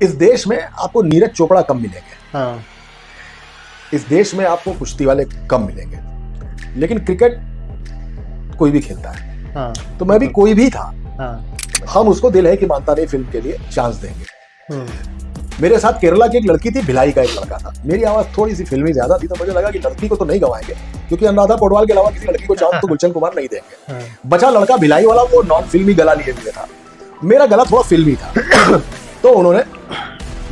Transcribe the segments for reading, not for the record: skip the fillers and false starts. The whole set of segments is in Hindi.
इस देश में आपको नीरज चोपड़ा कम मिलेंगे। हाँ। इस देश में आपको कुश्ती वाले कम मिलेंगे, लेकिन क्रिकेट कोई भी खेलता है। हाँ। तो मैं भी कोई भी था, हाँ। हम उसको दिल है कि मानता नहीं फिल्म के लिए चांस देंगे। मेरे साथ केरला की एक लड़की थी, भिलाई का एक लड़का था। मेरी आवाज थोड़ी सी फिल्मी ज्यादा थी, तो मुझे लगा कि लड़की को तो नहीं गवाएंगे, क्योंकि अनुराधा पौडवाल के अलावा किसी लड़की को चांस तो गुलशन कुमार नहीं देंगे। बचा लड़का भिलाई वाला, वो नॉन फिल्मी गला लिए हुए था, मेरा गला थोड़ा फिल्मी था। तो उन्होंने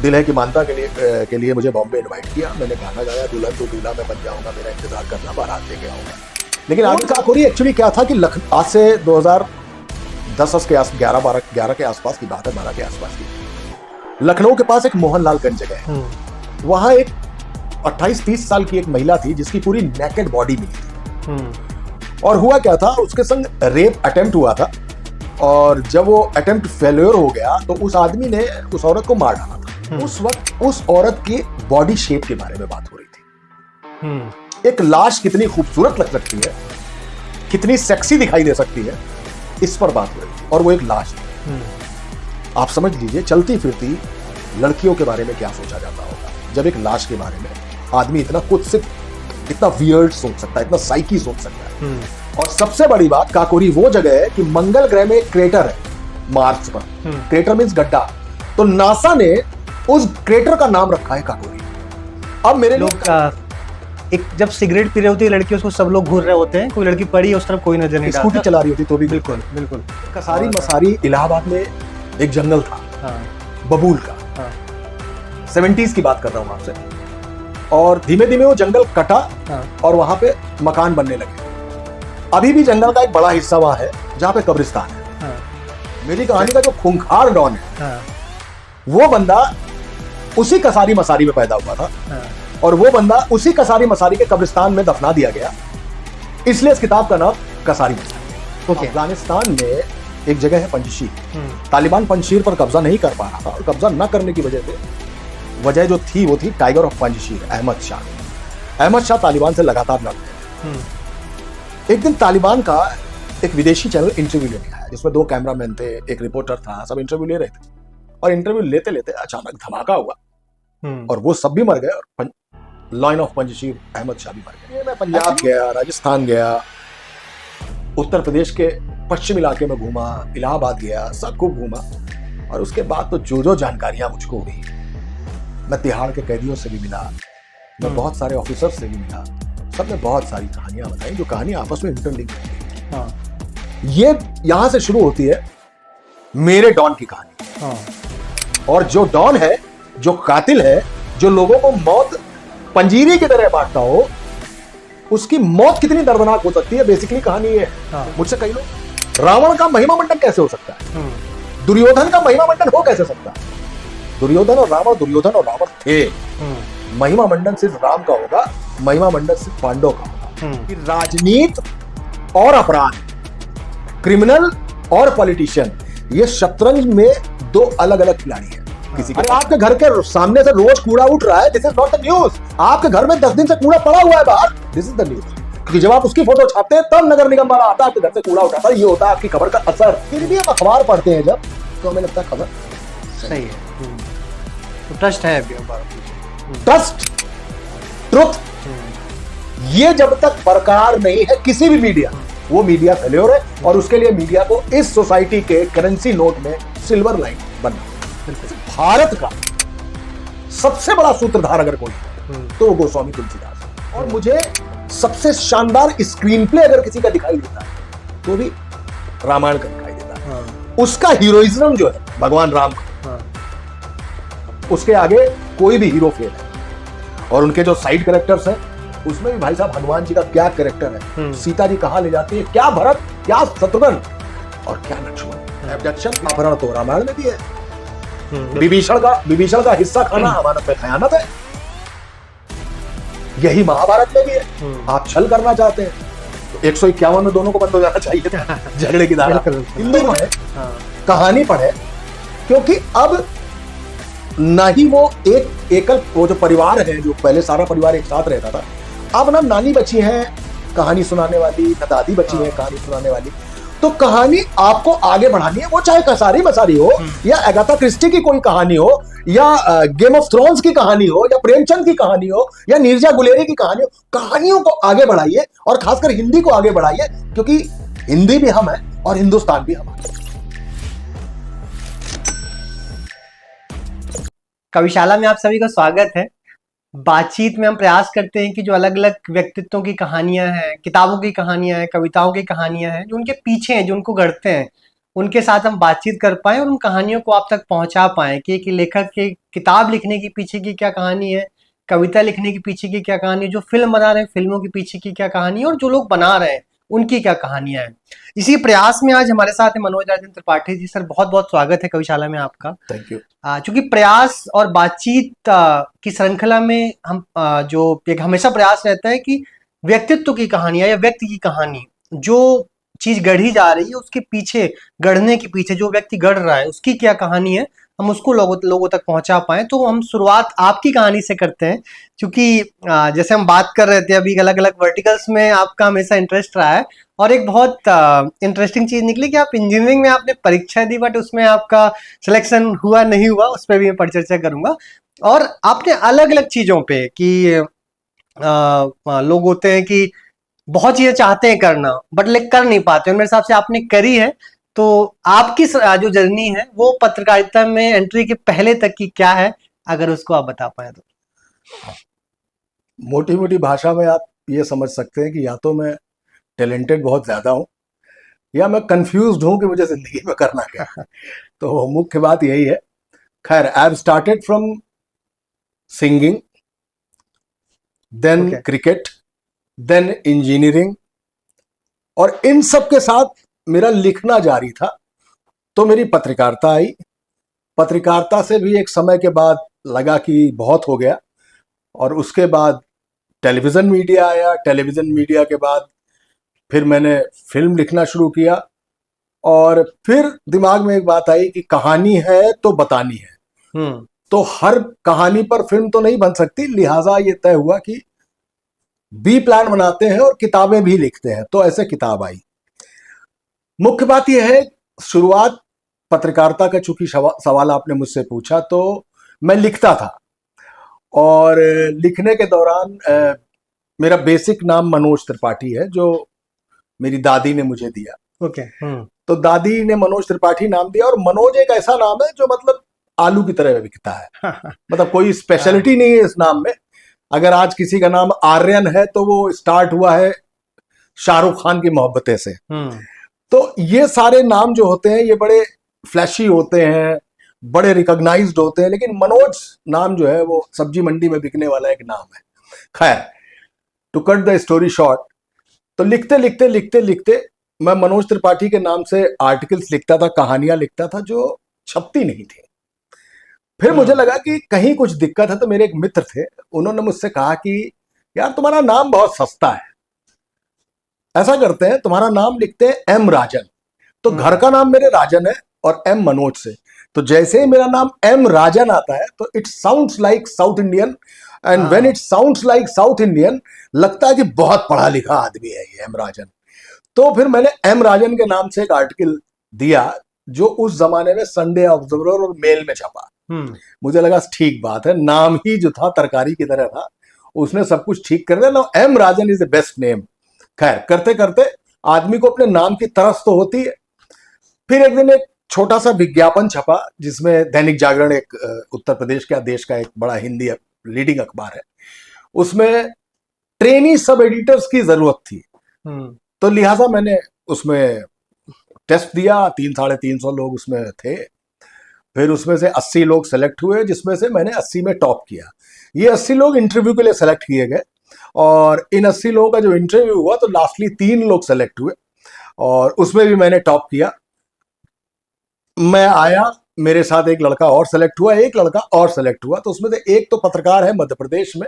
दिल है कि मानता के लिए मुझे बॉम्बे इनवाइट किया। मैंने गाना गाया, दुल्हन तो दूल्हा मैं बन जाऊंगा, मेरा इंतजार करना, बारात लेके आऊंगा। लेकिन आगे काकोरी एक्चुअली क्या था कि आज से 2010 के 11 के आसपास की बात है, 12 के आसपास की। लखनऊ के पास एक मोहनलालगंज जगह है, वहां एक 28-30 साल की एक महिला थी जिसकी पूरी नेकेड बॉडी मिली थी। और हुआ क्या था, उसके संग रेप अटेम्प्ट हुआ था, और जब वो अटेम्प्ट फेल्योर हो गया तो उस आदमी ने उस औरत को मार डाला था। उस वक्त उस औरत की बॉडी शेप के बारे में बात हो रही थी। एक लाश कितनी खूबसूरत लग सकती है, कितनी सेक्सी दिखाई दे सकती है, इस पर बात हो रही थी। और वो एक लाश थी। आप समझ लीजिए चलती फिरती लड़कियों के बारे में क्या सोचा जाता होगा जब एक लाश के बारे में आदमी इतना कुत्सित, इतना वियर्ड सोच सकता है, इतना साइकी सोच सकता है। और सबसे बड़ी बात, काकोरी वो जगह है कि मंगल ग्रह में एक क्रेटर है, मार्स पर। क्रेटर मींस गड्ढा, तो नासा ने उस क्रेटर का नाम रखा है काकोरी। अब मेरे लोग एक जब सिगरेट पी रही होती है लड़की, उसको सब लोग घूर रहे होते हैं, कोई लड़की पड़ी है उस तरफ कोई नजर नहीं, स्कूटी चला रही होती तो भी। बिल्कुल बिल्कुल। कसारी मसारी इलाहाबाद में एक जंगल था, बबूल का। 70s की बात कर रहा हूं आपसे। और धीमे धीमे वो जंगल कटा और वहां पे मकान बनने लगे। अभी भी जंगल का एक बड़ा हिस्सा वहां है जहां पे कब्रिस्तान है। मेरी कहानी का जो खूंखार डॉन है, वो बंदा उसी कसारी मसारी में पैदा हुआ था, और वो बंदा उसी कसारी मसारी के कब्रिस्तान में दफना दिया गया। इसलिए इस किताब का नाम कसारी मसारी। अफगानिस्तान में एक जगह है पंजशीर। तालिबान पंजशीर पर कब्जा नहीं कर पा रहा था, और कब्जा न करने की वजह जो थी वो थी टाइगर ऑफ पंजशीर, अहमद शाह। अहमद शाह तालिबान से लगातार लड़ रहे थे। एक दिन तालिबान का एक विदेशी चैनल इंटरव्यू लेने आया, जिसमें 2 कैमरामैन थे, एक रिपोर्टर था, सब इंटरव्यू ले रहे थे। और इंटरव्यू लेते लेते अचानक धमाका हुआ, और वो सब भी मर गए, और लाइन ऑफ पंजशीर अहमद शाह भी मर गए। मैं पंजाब गया, राजस्थान गया, उत्तर प्रदेश के पश्चिम इलाके में घूमा, इलाहाबाद गया, सब खूब घूमा। और उसके बाद तो जो जानकारियां मुझको हुई, मैं तिहाड़ के कैदियों से भी मिला, मैं बहुत सारे ऑफिसर से भी मिला, सबने बहुत सारी कहानियां बताई, जो कहानियां आपस में इंटरलिंक होती है। ये यहां से शुरू होती है मेरे डॉन की कहानी। और जो डॉन है, जो कातिल है, जो लोगों को मौत पंजीरी की तरह बांटता हो, उसकी मौत कितनी दर्दनाक हो सकती है, बेसिकली कहानी ये है। मुझसे कई लोग, रावण का महिमा मंडन कैसे हो सकता है, दुर्योधन का महिमा मंडन हो कैसे सकता है? दुर्योधन और रावण थे। महिमा मंडन सिर्फ राम का होगा, महिमा मंडन सिर्फ पांडव का होगा। कि राजनीति और अपराध, क्रिमिनल और पॉलिटिशियन, ये शतरंज में 2 अलग अलग खिलाड़ी हैं। किसी अरे आपके घर के सामने से रोज कूड़ा उठ रहा है, this is not the news. आपके घर में 10 दिन से कूड़ा पड़ा हुआ है बाहर, दिस इज द न्यूज। क्योंकि जब आप उसकी फोटो छापते हैं तब नगर निगम वाला आता है, आपके घर से कूड़ा उठाता है, ये होता है आपकी खबर का असर। फिर भी हम अखबार पढ़ते हैं जब, तो हमें लगता है खबर सही है। तो ट्रस्ट है, ट्रस्ट, ट्रुथ, ये जब तक बरकरार नहीं है किसी भी मीडिया, वो मीडिया फेल्योर है। और उसके लिए मीडिया को इस सोसाइटी के करेंसी नोट में सिल्वर लाइन बनना। भारत का सबसे बड़ा सूत्रधार अगर कोई है तो वो गोस्वामी तुलसीदास है। और मुझे सबसे शानदार स्क्रीन प्ले अगर किसी का दिखाई देता है तो भी रामायण का दिखाई देता है। उसका हीरोइज्म जो है भगवान राम का, उसके आगे कोई भी हीरो फेल है। और उनके जो साइड कैरेक्टर्स हैं, उसमें भी भाई साहब हनुमान जी का क्या कैरेक्टर है, सीता जी कहां ले जाती है, क्या भरत, क्या शत्रुघ्न और क्या लक्ष्मण। एब्डक्शन, अपहरण तो रामायण में भी है। विभीषण का हिस्सा खाना अमानत में खयानत है, यही महाभारत में भी है। आप छल करना चाहते हैं तो 151 में दोनों को बंद हो जाना चाहिए था, झगड़े की धारा। हिंदी पढ़े, कहानी पढ़े, क्योंकि अब ना ही वो वो जो परिवार है, जो पहले सारा परिवार एक साथ रहता था, अब ना नानी बची है कहानी सुनाने वाली, ना दादी बची है कहानी सुनाने वाली। तो कहानी आपको आगे बढ़ानी है, वो चाहे कसारी मसारी हो या अगाथा क्रिस्टी की कोई कहानी हो या गेम ऑफ थ्रोन्स की कहानी हो या प्रेमचंद की कहानी हो या नीरजा गुलेरी की कहानी हो, कहानियों को आगे बढ़ाइए और खासकर हिंदी को आगे बढ़ाइए, क्योंकि हिंदी भी हम है और हिंदुस्तान भी हमारा। कविशाला में आप सभी का स्वागत है। बातचीत में हम प्रयास करते हैं कि जो अलग अलग व्यक्तित्वों की कहानियां हैं, किताबों की कहानियां हैं, कविताओं की कहानियां हैं, जो उनके पीछे हैं, जो उनको गढ़ते हैं, उनके साथ हम बातचीत कर पाएं और उन कहानियों को आप तक पहुंचा पाएं कि एक लेखक के किताब लिखने के पीछे की क्या कहानी है, कविता लिखने के पीछे की क्या कहानी है, जो फिल्म बना रहे हैं फिल्मों के पीछे की क्या कहानी है और जो लोग बना रहे हैं उनकी क्या कहानियां हैं। इसी प्रयास में आज हमारे साथ है मनोज राजेंद्र त्रिपाठी जी। सर बहुत बहुत स्वागत है कविशाला में आपका। Thank you. चूंकि प्रयास और बातचीत की श्रृंखला में हम जो एक हमेशा प्रयास रहता है कि व्यक्तित्व की कहानियां या व्यक्ति की कहानी, जो चीज गढ़ी जा रही है उसके पीछे, गढ़ने के पीछे जो व्यक्ति गढ़ रहा है उसकी क्या कहानी है, हम उसको लोगों तक पहुंचा पाए। तो हम शुरुआत आपकी कहानी से करते हैं, क्योंकि जैसे हम बात कर रहे थे अभी, अलग अलग वर्टिकल्स में आपका हमेशा इंटरेस्ट रहा है और एक बहुत इंटरेस्टिंग चीज निकली कि आप इंजीनियरिंग में आपने परीक्षा दी बट उसमें आपका सिलेक्शन हुआ नहीं हुआ, उस पर भी मैं परिचर्चा करूंगा। और आपने अलग अलग चीजों पे कि लोग होते हैं कि बहुत चीजें चाहते हैं करना बट लेकिन कर नहीं पाते, मेरे हिसाब से आपने करी है। तो आपकी जो जर्नी है वो पत्रकारिता में एंट्री के पहले तक की क्या है, अगर उसको आप बता पाए तो। मोटी मोटी भाषा में आप ये समझ सकते हैं कि या तो मैं टैलेंटेड बहुत ज्यादा हूं या मैं कंफ्यूज्ड हूं कि मुझे जिंदगी में करना क्या है। तो मुख्य बात यही है। खैर, I have started from singing, then cricket, then engineering, और इन सब के साथ मेरा लिखना जारी था। तो मेरी पत्रकारिता आई। पत्रकारिता से भी एक समय के बाद लगा कि बहुत हो गया, और उसके बाद टेलीविज़न मीडिया आया। टेलीविज़न मीडिया के बाद फिर मैंने फिल्म लिखना शुरू किया, और फिर दिमाग में एक बात आई कि कहानी है तो बतानी है। तो हर कहानी पर फिल्म तो नहीं बन सकती, लिहाजा ये तय हुआ कि बी प्लान बनाते हैं और किताबें भी लिखते हैं। तो ऐसे किताब आई। मुख्य बात यह है, शुरुआत पत्रकारिता का, चूंकि सवाल आपने मुझसे पूछा, तो मैं लिखता था, और लिखने के दौरान मेरा बेसिक नाम मनोज त्रिपाठी है, जो मेरी दादी ने मुझे दिया। ओके। तो दादी ने मनोज त्रिपाठी नाम दिया, और मनोज एक ऐसा नाम है जो मतलब आलू की तरह बिकता है। मतलब कोई स्पेशलिटी नहीं है इस नाम में। अगर आज किसी का नाम आर्यन है तो वो स्टार्ट हुआ है शाहरुख खान की मोहब्बतें से। तो ये सारे नाम जो होते हैं ये बड़े फ्लैशी होते हैं, बड़े रिकॉग्नाइज्ड होते हैं, लेकिन मनोज नाम जो है वो सब्जी मंडी में बिकने वाला एक नाम है। खैर, to cut the story short, तो लिखते लिखते लिखते लिखते मैं मनोज त्रिपाठी के नाम से आर्टिकल्स लिखता था, कहानियां लिखता था जो छपती नहीं थी। फिर मुझे लगा कि कहीं कुछ दिक्कत है। तो मेरे एक मित्र थे, उन्होंने मुझसे कहा कि यार तुम्हारा नाम बहुत सस्ता है, ऐसा करते हैं तुम्हारा नाम लिखते हैं एम राजन। तो घर का नाम मेरे राजन है और एम मनोज से, तो जैसे ही मेरा नाम एम राजन आता है तो it sounds like south Indian, and when it sounds like south Indian, लगता है कि बहुत पढ़ा लिखा आदमी है ये एम राजन। तो फिर मैंने एम राजन के नाम से एक आर्टिकल दिया, जो उस जमाने में संडे ऑब्जर्वर और मेल में छपा। मुझे लगा ठीक बात है, नाम ही जो था तरकारी की तरह था, उसने सब कुछ ठीक कर दिया ना। M Rajan is the best name. खैर, करते करते आदमी को अपने नाम की तरस तो होती है। फिर एक दिन एक छोटा सा विज्ञापन छपा, जिसमें दैनिक जागरण, एक उत्तर प्रदेश का, देश का एक बड़ा हिंदी लीडिंग अखबार है, उसमें ट्रेनी सब एडिटर्स की जरूरत थी। तो लिहाजा मैंने उसमें टेस्ट दिया। 300-350 लोग उसमें थे। फिर उसमें से 80 लोग सेलेक्ट हुए, जिसमें से मैंने 80 में टॉप किया। ये 80 लोग इंटरव्यू के लिए सेलेक्ट किए गए, और इन 80 लोगों का जो इंटरव्यू हुआ तो लास्टली 3 लोग सेलेक्ट हुए, और उसमें भी मैंने टॉप किया। मैं आया, मेरे साथ एक लड़का और सेलेक्ट हुआ, एक लड़का और सेलेक्ट हुआ। तो उसमें से एक तो पत्रकार है मध्य प्रदेश में,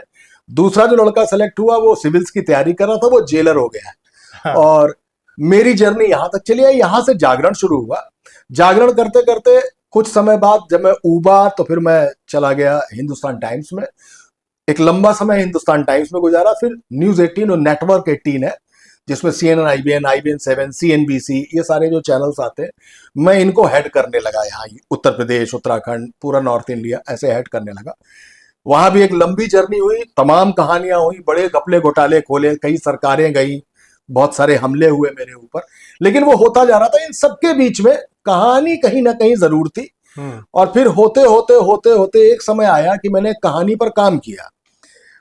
दूसरा जो लड़का सेलेक्ट हुआ वो सिविल्स की तैयारी कर रहा था, वो जेलर हो गया। हाँ। और मेरी जर्नी यहां तक चली आई। यहां से जागरण शुरू हुआ। जागरण करते करते कुछ समय बाद जब मैं ऊबा, तो फिर मैं चला गया हिंदुस्तान टाइम्स में। एक लंबा समय हिंदुस्तान टाइम्स में गुजारा। फिर न्यूज 18 और नेटवर्क 18 है, जिसमें CNN, IBN 7, CNBC, ये सारे जो चैनल्स आते हैं, मैं इनको हेड करने लगा। यहाँ उत्तर प्रदेश, उत्तराखंड, पूरा नॉर्थ इंडिया ऐसे हेड करने लगा। वहां भी एक लंबी जर्नी हुई, तमाम कहानियां हुई, बड़े घपले घोटाले खोले, कई सरकारें गई, बहुत सारे हमले हुए मेरे ऊपर, लेकिन वो होता जा रहा था। इन सबके बीच में कहानी कहीं ना कहीं जरूर थी। और फिर होते होते होते होते एक समय आया कि मैंने कहानी पर काम किया।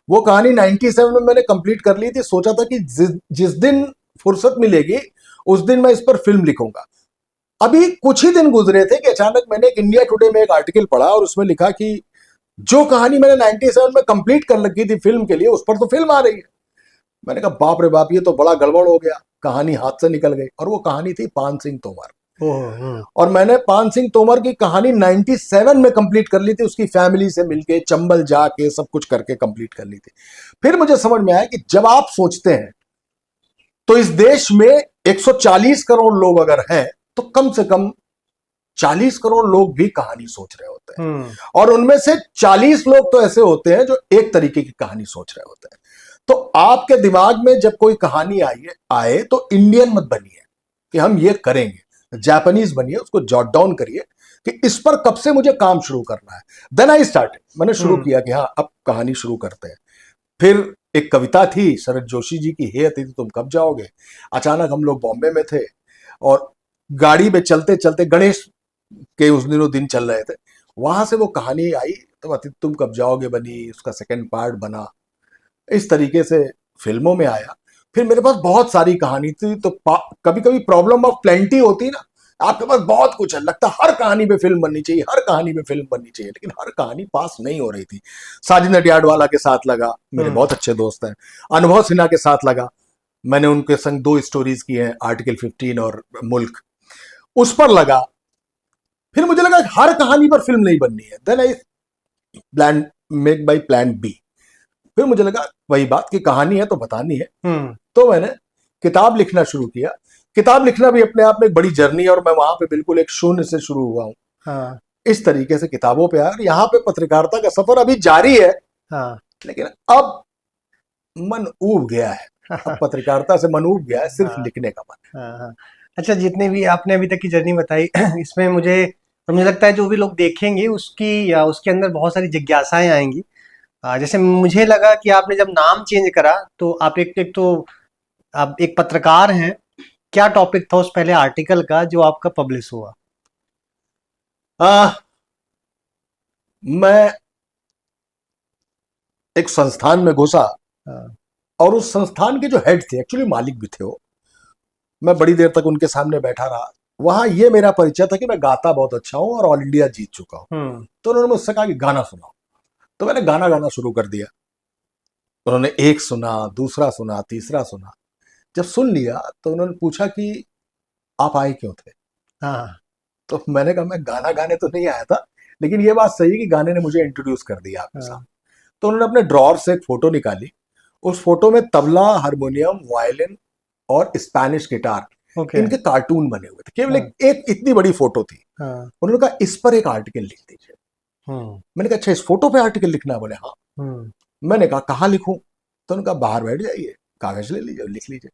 वो कहानी 97 में मैंने कंप्लीट कर ली थी। सोचा था कि जिस दिन फुर्सत मिलेगी उस दिन मैं इस पर फिल्म लिखूंगा। अभी कुछ ही दिन गुजरे थे कि अचानक मैंने एक इंडिया टुडे में एक आर्टिकल पढ़ा और उसमें लिखा कि जो कहानी मैंने 97 में कंप्लीट कर रखी थी फिल्म के लिए, उस पर तो फिल्म आ रही है। मैंने कहा बाप रे बाप, ये तो बड़ा गड़बड़ हो गया, कहानी हाथ से निकल गई। और वो कहानी थी पान सिंह तोमर। और मैंने पान सिंह तोमर की कहानी 97 में कंप्लीट कर ली थी, उसकी फैमिली से मिलके, चंबल जाके, सब कुछ करके कंप्लीट कर ली थी। फिर मुझे समझ में आया कि जब आप सोचते हैं तो इस देश में 140 करोड़ लोग अगर हैं तो कम से कम 40 करोड़ लोग भी कहानी सोच रहे होते हैं। और उनमें से 40 लोग तो ऐसे होते हैं जो एक तरीके की कहानी सोच रहे होते हैं। तो आपके दिमाग में जब कोई कहानी आए तो इंडियन मत बनिए कि हम ये करेंगे, जापानीज बनिए, उसको जॉट डाउन करिए कि इस पर कब से मुझे काम शुरू करना है। देन आई स्टार्टेड, मैंने शुरू किया कि हाँ अब कहानी शुरू करते हैं। फिर एक कविता थी शरद जोशी जी की, हे अतिथि तुम कब जाओगे। अचानक हम लोग बॉम्बे में थे और गाड़ी में चलते चलते, गणेश के उस दिनों दिन चल रहे थे, वहां से वो कहानी आई तो अतिथि तुम कब जाओगे बनी, उसका सेकंड पार्ट बना, इस तरीके से फिल्मों में आया। फिर मेरे पास बहुत सारी कहानी थी, तो कभी कभी प्रॉब्लम ऑफ प्लेंटी होती ना, आपके पास बहुत कुछ है, लगता हर कहानी पे फिल्म बननी चाहिए, हर कहानी पे फिल्म बननी चाहिए, लेकिन हर कहानी पास नहीं हो रही थी। साजिद नडियाडवाला के साथ लगा, मेरे बहुत अच्छे दोस्त हैं। अनुभव सिन्हा के साथ लगा, मैंने उनके संग 2 स्टोरीज की हैं, आर्टिकल 15 और मुल्क, उस पर लगा। फिर मुझे लगा हर कहानी पर फिल्म नहीं बननी है। Then I plan make by plan B. फिर मुझे लगा वही बात कि कहानी है तो बतानी है। तो मैंने किताब लिखना शुरू किया। किताब लिखना भी अपने आप में एक बड़ी जर्नी है और मैं वहां पे बिल्कुल एक शून्य से शुरू हुआ हूँ। इस तरीके से किताबों पे आया। यहाँ पे पत्रकारिता का सफर अभी जारी है। लेकिन अब मन ऊब गया है, अब पत्रकारिता से मन ऊब गया है, सिर्फ लिखने का मन। अच्छा, जितने भी आपने अभी तक की जर्नी बताई इसमें मुझे लगता है जो भी लोग देखेंगे उसके अंदर बहुत सारी जिज्ञासाएं आएंगी। जैसे मुझे लगा कि आपने जब नाम चेंज करा तो आप आप एक पत्रकार हैं। क्या टॉपिक था उस पहले आर्टिकल का जो आपका पब्लिश हुआ? मैं एक संस्थान में घुसा और उस संस्थान के जो हेड थे, एक्चुअली मालिक भी थे वो, मैं बड़ी देर तक उनके सामने बैठा रहा। वहां ये मेरा परिचय था कि मैं गाता बहुत अच्छा हूं और ऑल इंडिया जीत चुका हूं। तो उन्होंने मुझसे कहा कि गाना सुनाओ, तो मैंने गाना गाना शुरू कर दिया। उन्होंने एक सुना, दूसरा सुना, तीसरा सुना। जब सुन लिया तो उन्होंने पूछा कि आप आए क्यों थे। तो मैंने कहा मैं गाना गाने तो नहीं आया था, लेकिन ये बात सही है कि गाने ने मुझे इंट्रोड्यूस कर दिया आपके साथ। तो उन्होंने अपने ड्रॉर से एक फोटो निकाली। उस फोटो में तबला, हारमोनियम, वायलिन और स्पेनिश गिटार, इनके कार्टून बने हुए थे। केवल एक इतनी बड़ी फोटो थी। उन्होंने कहा इस पर एक आर्टिकल लिख दीजिए। मैंने कहा अच्छा इस फोटो पे आर्टिकल लिखना है? बोले हाँ। मैंने कहा कहाँ लिखूं? तो उन्होंने कहा बाहर बैठ जाइए, कागज ले लीजिए, लिख लीजिए।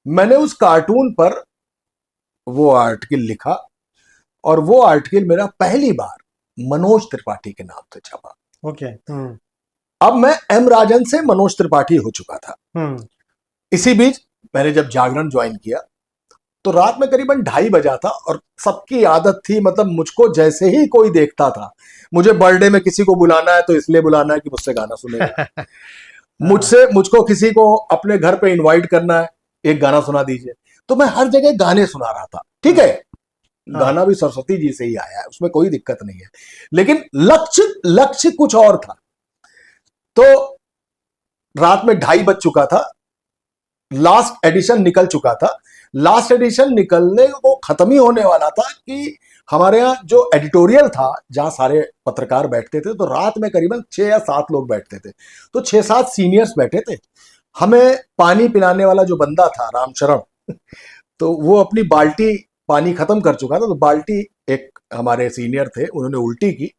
मैंने उस कार्टून पर वो आर्टिकल लिखा और वो आर्टिकल मेरा पहली बार मनोज त्रिपाठी के नाम से छपा। अब मैं एम राजन से मनोज त्रिपाठी हो चुका था। इसी बीच मैंने जब जागरण ज्वाइन किया तो रात में करीबन 2:30 बजा था और सबकी आदत थी, मतलब मुझको जैसे ही कोई देखता था, मुझे बर्थडे में किसी को बुलाना है तो इसलिए बुलाना है कि मुझसे गाना सुनेगा। मुझको किसी को अपने घर पे इनवाइट करना है, एक गाना सुना दीजिए। तो मैं हर जगह गाने सुना रहा था। ठीक है, गाना भी सरस्वती जी से ही आया है, उसमें कोई दिक्कत नहीं है, लेकिन लक्ष्य कुछ और था। तो रात में 2:30 बज चुका था, लास्ट एडिशन निकल चुका था। लास्ट एडिशन निकलने को खत्म ही होने वाला था कि हमारे यहाँ जो एडिटोरियल था, जहां सारे पत्रकार बैठते थे, तो रात में करीबन 6 या 7 लोग बैठते थे। तो 6-7 सीनियर्स बैठे थे। हमें पानी पिलाने वाला जो बंदा था, रामचरण, तो वो अपनी बाल्टी पानी खत्म कर चुका था। तो बाल्टी, एक हमारे सीनियर थे, उन्होंने उल्टी की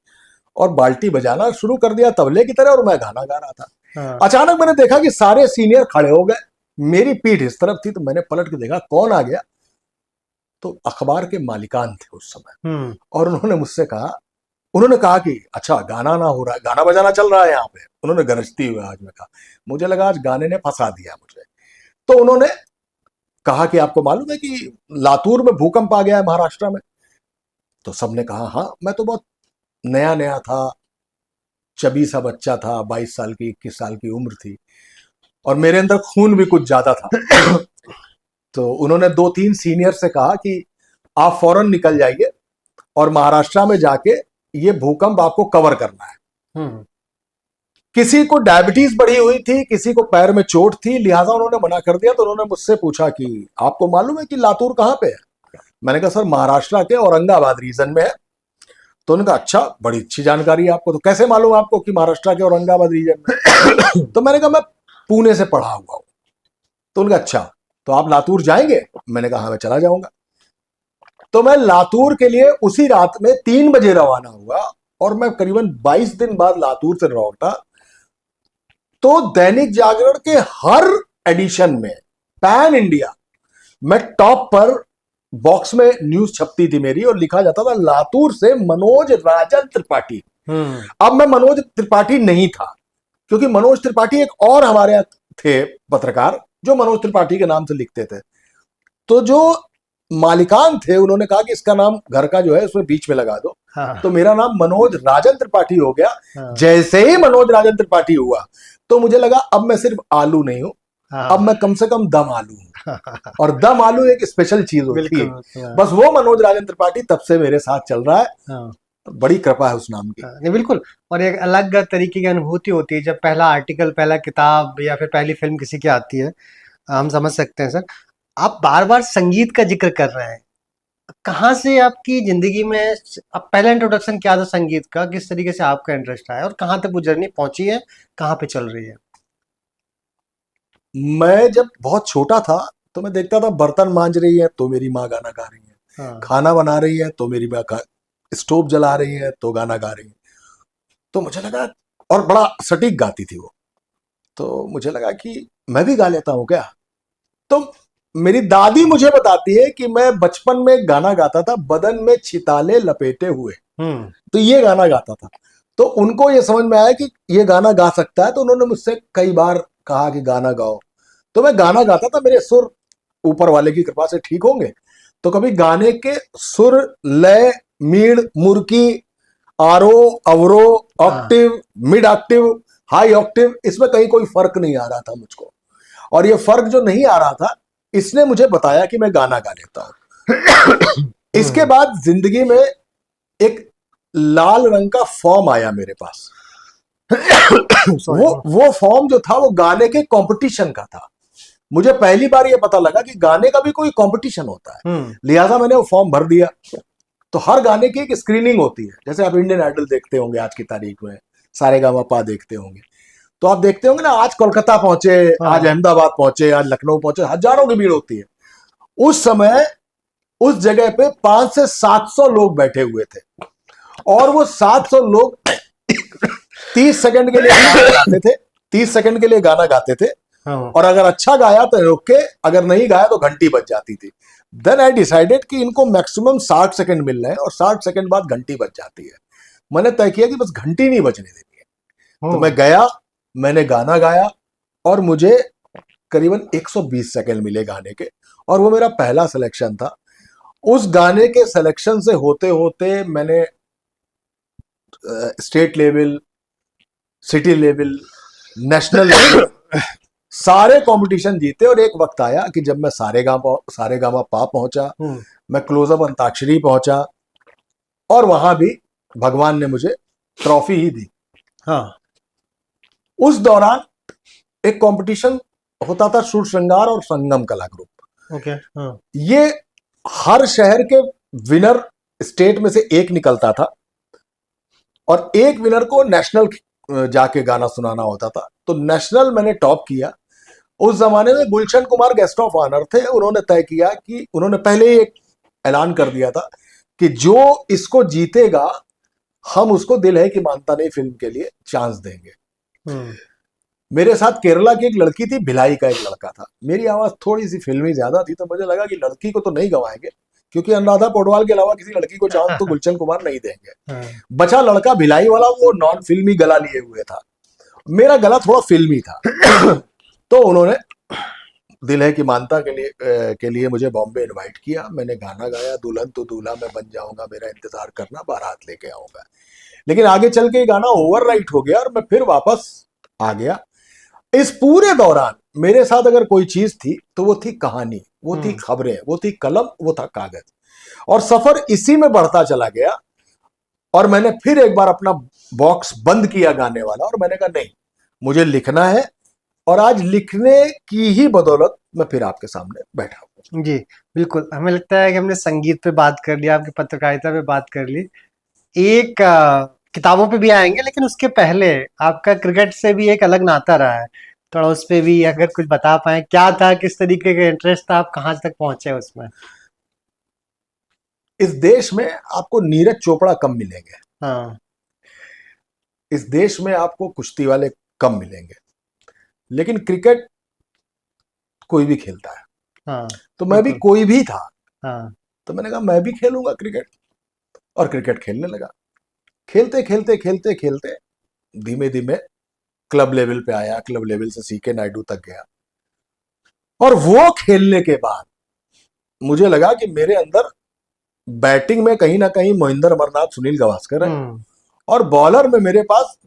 और बाल्टी बजाना शुरू कर दिया तबले की तरह, और मैं गाना गा रहा था। अचानक मैंने देखा कि सारे सीनियर खड़े हो गए मेरी पीठ इस तरफ थी, तो मैंने पलट के देखा कौन आ गया। तो अखबार के मालिकान थे उस समय, और उन्होंने कहा कि अच्छा गाना ना हो रहा है, गाना बजाना चल रहा है यहाँ पे। उन्होंने गरजती हुए आज में कहा। मुझे लगा आज गाने ने फंसा दिया मुझे। तो उन्होंने कहा कि आपको मालूम है कि लातूर में भूकंप आ गया है, महाराष्ट्र में। तो सबने कहा हाँ। मैं तो बहुत नया नया था, चबी सा बच्चा था, 22 साल की 21 साल की उम्र थी, और मेरे अंदर खून भी कुछ ज्यादा था। तो उन्होंने 2-3 सीनियर से कहा कि आप फौरन निकल जाइए और महाराष्ट्र में जाके ये भूकंप आपको कवर करना है। किसी को डायबिटीज बढ़ी हुई थी, किसी को पैर में चोट थी, लिहाजा उन्होंने मना कर दिया। तो उन्होंने मुझसे पूछा कि आपको मालूम है कि लातूर कहाँ पे है? मैंने कहा सर महाराष्ट्र के औरंगाबाद रीजन में है। तो उन्होंने कहा अच्छा, बड़ी अच्छी जानकारी है आपको, तो कैसे मालूम आपको कि महाराष्ट्र के औरंगाबाद रीजन में? तो मैंने कहा मैं पुणे से पढ़ा हुआ हूं। तो उन्होंने कहा अच्छा, तो आप लातूर जाएंगे? मैंने कहा हाँ मैं चला जाऊंगा। तो मैं लातूर के लिए उसी रात में 3 बजे रवाना हुआ, और मैं करीबन 22 दिन बाद लातूर से लौटा। तो दैनिक जागरण के हर एडिशन में पैन इंडिया में टॉप पर बॉक्स में न्यूज छपती थी मेरी, और लिखा जाता था लातूर से मनोज राजन त्रिपाठी। अब मैं मनोज त्रिपाठी नहीं था, क्योंकि मनोज त्रिपाठी एक और हमारे यहाँ थे पत्रकार जो मनोज त्रिपाठी के नाम से लिखते थे। तो जो मालिकान थे उन्होंने कहा कि इसका नाम घर का जो है उसमें बीच में लगा दो। तो मेरा नाम मनोज राजन त्रिपाठी हो गया। जैसे ही मनोज राजन त्रिपाठी हुआ तो मुझे लगा अब मैं सिर्फ आलू नहीं हूं, अब मैं कम से कम दम आलू हूं। और दम आलू एक स्पेशल चीज होती है। बस वो मनोज राजन त्रिपाठी तब से मेरे साथ चल रहा है। बड़ी कृपा है उस नाम की। नहीं बिल्कुल, और एक अलग तरीके की अनुभूति होती है जब पहला आर्टिकल, पहला किताब या फिर पहली फिल्म किसी की आती है। हम समझ सकते हैं सर। आप बार बार संगीत का जिक्र कर रहे हैं, कहाँ से आपकी जिंदगी में अब पहला इंट्रोडक्शन क्या था संगीत का, किस तरीके से आपका इंटरेस्ट आया और कहाँ तक वो जर्नी पहुंची है, कहाँ पे चल रही है? मैं जब बहुत छोटा था तो मैं देखता था बर्तन मांज रही है तो मेरी माँ गाना गा रही है, खाना बना रही है तो मेरी माँ स्टोव जला रही है तो गाना गा रही है। तो मुझे लगा, और बड़ा सटीक गाती थी वो, तो मुझे लगा कि मैं भी गा लेता हूँ क्या। तो मेरी दादी मुझे बताती है कि मैं बचपन में गाना गाता था, बदन में छिताले लपेटे हुए, तो ये गाना गाता था। तो उनको ये समझ में आया कि ये गाना गा सकता है, तो उन्होंने मुझसे कई बार कहा कि गाना गाओ। तो मैं गाना गाता था, मेरे सुर ऊपर वाले की कृपा से ठीक होंगे। तो कभी गाने के सुर, लय, मीड़, मुर्की, आरो, अवरो, octave, mid octave, high octave, इसमें कहीं कोई फर्क नहीं आ रहा था मुझको। और ये फर्क जो नहीं आ रहा था इसने मुझे बताया कि मैं गाना गा लेता हूं। इसके बाद जिंदगी में एक लाल रंग का फॉर्म आया मेरे पास। वो फॉर्म जो था वो गाने के कंपटीशन का था। मुझे पहली बार ये पता लगा कि गाने का भी कोई कंपटीशन होता है। लिहाजा मैंने वो फॉर्म भर दिया। तो हर गाने की एक स्क्रीनिंग होती है, जैसे आप इंडियन आइडल देखते होंगे आज की तारीख में, सारेगामापा देखते होंगे, तो आप देखते होंगे ना आज कोलकाता पहुंचे, आज अहमदाबाद पहुंचे, आज लखनऊ पहुंचे, हजारों की भीड़ होती है। उस समय उस जगह पे 500 से 700 लोग बैठे हुए थे, और वो 700 लोग 30 सेकंड के लिए गाना गाते थे, 30 सेकंड के लिए गाना गाते थे, और अगर अच्छा गाया तो रुक के, अगर नहीं गाया तो घंटी बज जाती थी। देन आई डिसाइडेड कि इनको मैक्सिमम 60 सेकंड मिल रहे हैं और 60 सेकंड बाद घंटी बज जाती है। मैंने तय किया कि बस घंटी नहीं बजने देनी है। तो मैं गया, मैंने गाना गाया, और मुझे करीबन 120 सेकंड मिले गाने के, और वो मेरा पहला सिलेक्शन था। उस गाने के सिलेक्शन से होते होते मैंने state level, city level, national level सारे कंपटीशन जीते। और एक वक्त आया कि जब मैं सारेगामापा पहुंचा, मैं क्लोजअप अंताक्षरी पहुंचा, और वहां भी भगवान ने मुझे ट्रॉफी ही दी। उस दौरान एक कंपटीशन होता था, सुर श्रृंगार और संगम कला ग्रुप। ये हर शहर के विनर स्टेट में से एक निकलता था, और एक विनर को नेशनल जाके गाना सुनाना होता था। तो नेशनल मैंने टॉप किया। उस जमाने में Gulshan Kumar guest of honour थे। उन्होंने तय किया कि उन्होंने पहले ही एक ऐलान कर दिया था कि जो इसको जीतेगा हम उसको दिल है कि मानता नहीं फिल्म के लिए चांस देंगे। मेरे साथ केरला की एक लड़की थी, भिलाई का एक लड़का था। मेरी आवाज थोड़ी सी फिल्मी ज्यादा थी, तो मुझे लगा कि लड़की को तो नहीं गंवाएंगे, क्योंकि अनुराधा पौडवाल के अलावा किसी लड़की को चांद तो गुलशन कुमार नहीं देंगे। बचा लड़का भिलाई वाला, वो नॉन फिल्मी गला लिए हुए था, मेरा गला थोड़ा फिल्मी था। तो उन्होंने दिल है कि मानता के लिए मुझे बॉम्बे इनवाइट किया। मैंने गाना गाया, दुल्हन तो दूल्हा मैं बन जाऊंगा, मेरा इंतजार करना, बारात लेके आऊंगा। लेकिन आगे चल के गाना ओवरराइट हो गया और मैं फिर वापस आ गया। इस पूरे दौरान मेरे साथ अगर कोई चीज थी तो वो थी कहानी, वो थी खबरें, वो थी कलम, वो था कागज। और सफर इसी में बढ़ता चला गया। और मैंने फिर एक बार अपना बॉक्स बंद किया गाने वाला, और मैंने कहा नहीं, मुझे लिखना है। और आज लिखने की ही बदौलत मैं फिर आपके सामने बैठा हूं। जी बिल्कुल, हमें लगता है कि हमने संगीत पे बात कर लिया, आपकी पत्रकारिता पे बात कर ली, एक किताबों पे भी आएंगे, लेकिन उसके पहले आपका क्रिकेट से भी एक अलग नाता रहा है, थोड़ा उस पे भी अगर कुछ बता पाए, क्या था, किस तरीके का इंटरेस्ट था, आप कहाँ तक पहुंचे उसमें? इस देश में आपको नीरज चोपड़ा कम मिलेंगे। हाँ। इस देश में आपको कुश्ती वाले कम मिलेंगे, लेकिन क्रिकेट कोई भी खेलता है। हाँ। तो मैं भी कोई भी था। हाँ। तो मैंने कहा मैं भी खेलूंगा क्रिकेट, और क्रिकेट खेलने लगा। खेलते खेलते खेलते खेलते धीमे धीमे क्लब लेवल पे आया, क्लब लेवल से सीके नायडू तक गया। और वो खेलने के बाद मुझे लगा कि मेरे अंदर बैटिंग में कहीं ना कहीं मोहिंदर अमरनाथ, सुनील गावस्कर है, और बॉलर में मेरे पास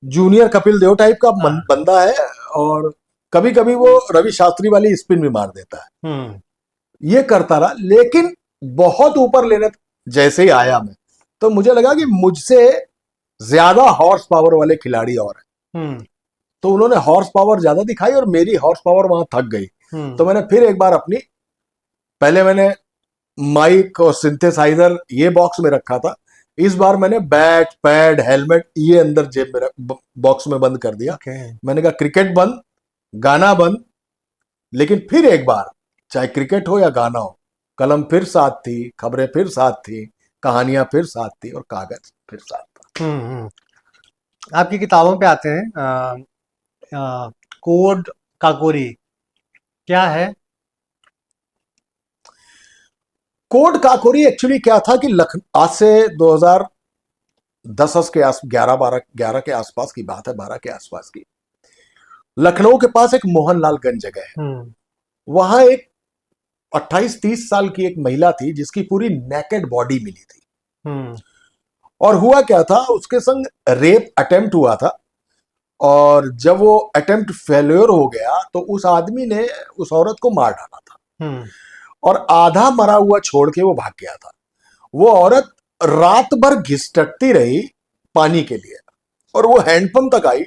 जूनियर कपिल देव टाइप का बंदा है, और कभी कभी वो रवि शास्त्री वाली स्पिन भी मार देता है। ये करता रहा, लेकिन बहुत ऊपर लेने जैसे ही आया मैं, तो मुझे लगा कि मुझसे ज्यादा हॉर्स पावर वाले खिलाड़ी और हैं। तो उन्होंने हॉर्स पावर ज्यादा दिखाई और मेरी हॉर्स पावर वहां थक गई। तो मैंने फिर एक बार अपनी, पहले मैंने माइक और सिंथेसाइजर ये बॉक्स में रखा था, इस बार मैंने बैट, पैड, हेलमेट ये अंदर जेब में बॉक्स में बंद कर दिया। मैंने कहा क्रिकेट बंद, गाना बंद। लेकिन फिर एक बार, चाहे क्रिकेट हो या गाना हो, कलम फिर साथ थी, खबरें फिर साथ थी, कहानियां फिर साथ थी, और कागज फिर साथ था। आपकी किताबों पे आते हैं, कोड काकोरी क्या है? कोड काकोरी एक्चुअली क्या था कि आज से 2010 के 11 के आसपास की बात है, 12 के आसपास की। लखनऊ के पास एक मोहनलालगंज जगह है, वहां एक 28-30 साल की एक महिला थी जिसकी पूरी नेकेड बॉडी मिली थी। और हुआ क्या था, उसके संग रेप अटेम्प्ट हुआ था, और जब वो अटेम्प्ट फेल्योर हो गया तो उस आदमी ने उस औरत को मार डाला था, और आधा मरा हुआ छोड़ के वो भाग गया था। वो औरत रात भर घिसटती रही पानी के लिए, और वो हैंडपंप तक आई,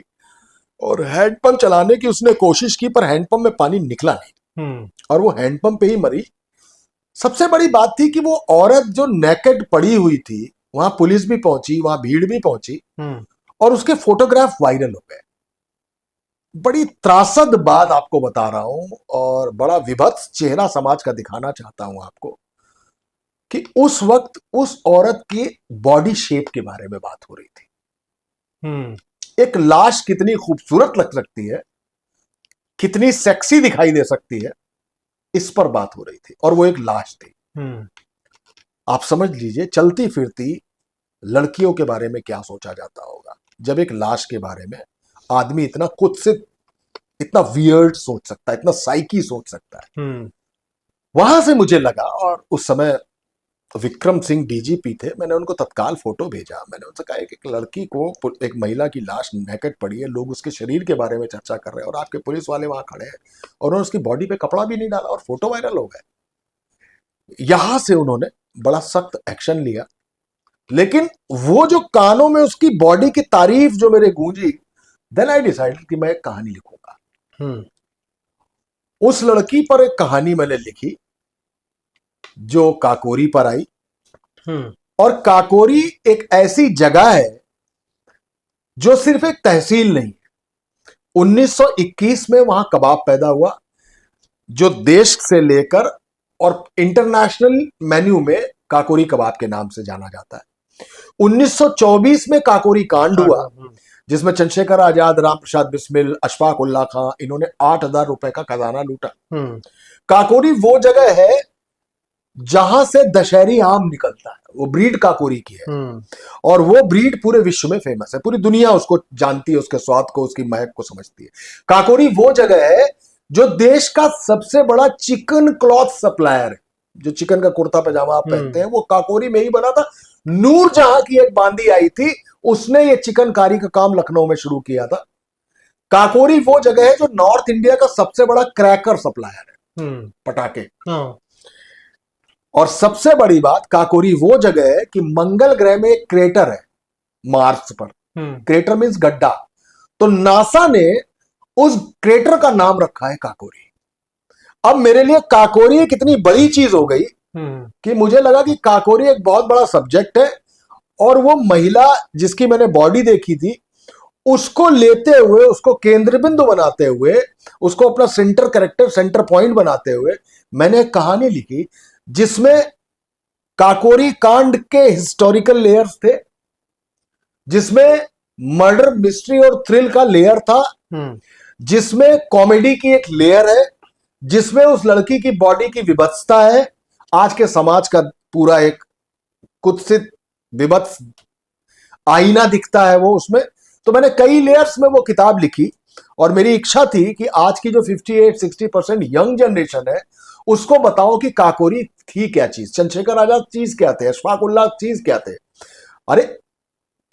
और हैंडपंप चलाने की उसने कोशिश की, पर हैंडपंप में पानी निकला नहीं, और वो हैंडपंप पे ही मरी। सबसे बड़ी बात थी कि वो औरत जो नेकेड पड़ी हुई थी, वहां पुलिस भी पहुंची, वहां भीड़ भी पहुंची, और उसके फोटोग्राफ वायरल हो गए। बड़ी त्रासद बात आपको बता रहा हूं, और बड़ा विभत्स चेहरा समाज का दिखाना चाहता हूं आपको, कि उस वक्त उस औरत की बॉडी शेप के बारे में बात हो रही थी। एक लाश कितनी खूबसूरत लग सकती है, कितनी सेक्सी दिखाई दे सकती है, इस पर बात हो रही थी, और वो एक लाश थी। आप समझ लीजिए, चलती फिरती लड़कियों के बारे में क्या सोचा जाता होगा, जब एक लाश के बारे में आदमी इतना कुत्सित, इतना वियर्ड सोच सकता है, इतना साइकी सोच सकता है। वहां से मुझे लगा, और उस समय विक्रम सिंह डीजीपी थे, मैंने उनको तत्काल फोटो भेजा। मैंने उनसे कहा कि एक लड़की को, एक महिला की लाश नेकेड पड़ी है, लोग उसके शरीर के बारे में चर्चा कर रहे हैं, और आपके पुलिस वाले वहां खड़े हैं, और उन्होंने उसकी बॉडी पे कपड़ा भी नहीं डाला, और फोटो वायरल हो गए। यहां से उन्होंने बड़ा सख्त एक्शन लिया। लेकिन वो जो कानों में उसकी बॉडी की तारीफ जो मेरे गूंजी, देन आई डिसाइडेड कि मैं एक कहानी लिखूंगा। उस लड़की पर एक कहानी मैंने लिखी जो काकोरी पर आई। और काकोरी एक ऐसी जगह है जो सिर्फ एक तहसील नहीं है। 1921 में वहां कबाब पैदा हुआ, जो देश से लेकर और इंटरनेशनल मेन्यू में काकोरी कबाब के नाम से जाना जाता है। 1924 में काकोरी कांड हुआ, जिसमें चंद्रशेखर आजाद, राम प्रसाद बिस्मिल, अशफाक उल्ला खां, इन्होंने 8,000 रुपए का खजाना लूटा। काकोरी वो जगह है जहां से दशहरी आम निकलता है, वो ब्रीड काकोरी की है। और वो ब्रीड पूरे विश्व में फेमस है, पूरी दुनिया उसको जानती है, उसके स्वाद को, उसकी महक को समझती है। काकोरी वो जगह है जो देश का सबसे बड़ा चिकन क्लॉथ सप्लायर है। जो चिकन का कुर्ता पजामा आप पहनते हैं वो काकोरी में ही बना था। नूरजहां की एक बांदी आई थी, उसने ये चिकनकारी का काम लखनऊ में शुरू किया था। काकोरी वो जगह है जो नॉर्थ इंडिया का सबसे बड़ा क्रैकर सप्लायर है, पटाखे। और सबसे बड़ी बात, काकोरी वो जगह है कि मंगल ग्रह में एक क्रेटर है, मार्स पर। क्रेटर मीन्स गड्ढा। तो नासा ने उस क्रेटर का नाम रखा है काकोरी। अब मेरे लिए काकोरी एक इतनी बड़ी चीज हो गई कि मुझे लगा कि काकोरी एक बहुत बड़ा सब्जेक्ट है, और वो महिला जिसकी मैंने बॉडी देखी थी उसको लेते हुए, उसको केंद्र बिंदु बनाते हुए, उसको अपना सेंटर कैरेक्टर, सेंटर पॉइंट बनाते हुए मैंने एक कहानी लिखी जिसमें काकोरी कांड के हिस्टोरिकल लेयर्स थे, जिसमें मर्डर, मिस्ट्री और थ्रिल का लेयर था, जिसमें कॉमेडी की एक लेयर है, जिसमें उस लड़की की बॉडी की विभत्सता है, आज के समाज का पूरा एक कुत्सित विभत्स आईना दिखता है वो उसमें। तो मैंने कई लेयर्स में वो किताब लिखी, और मेरी इच्छा थी कि आज की जो 58-60% यंग जनरेशन है उसको बताओ कि काकोरी थी क्या चीज, चंद्रशेखर आजाद चीज क्या थे, अशफाक उल्ला चीज क्या थे। अरे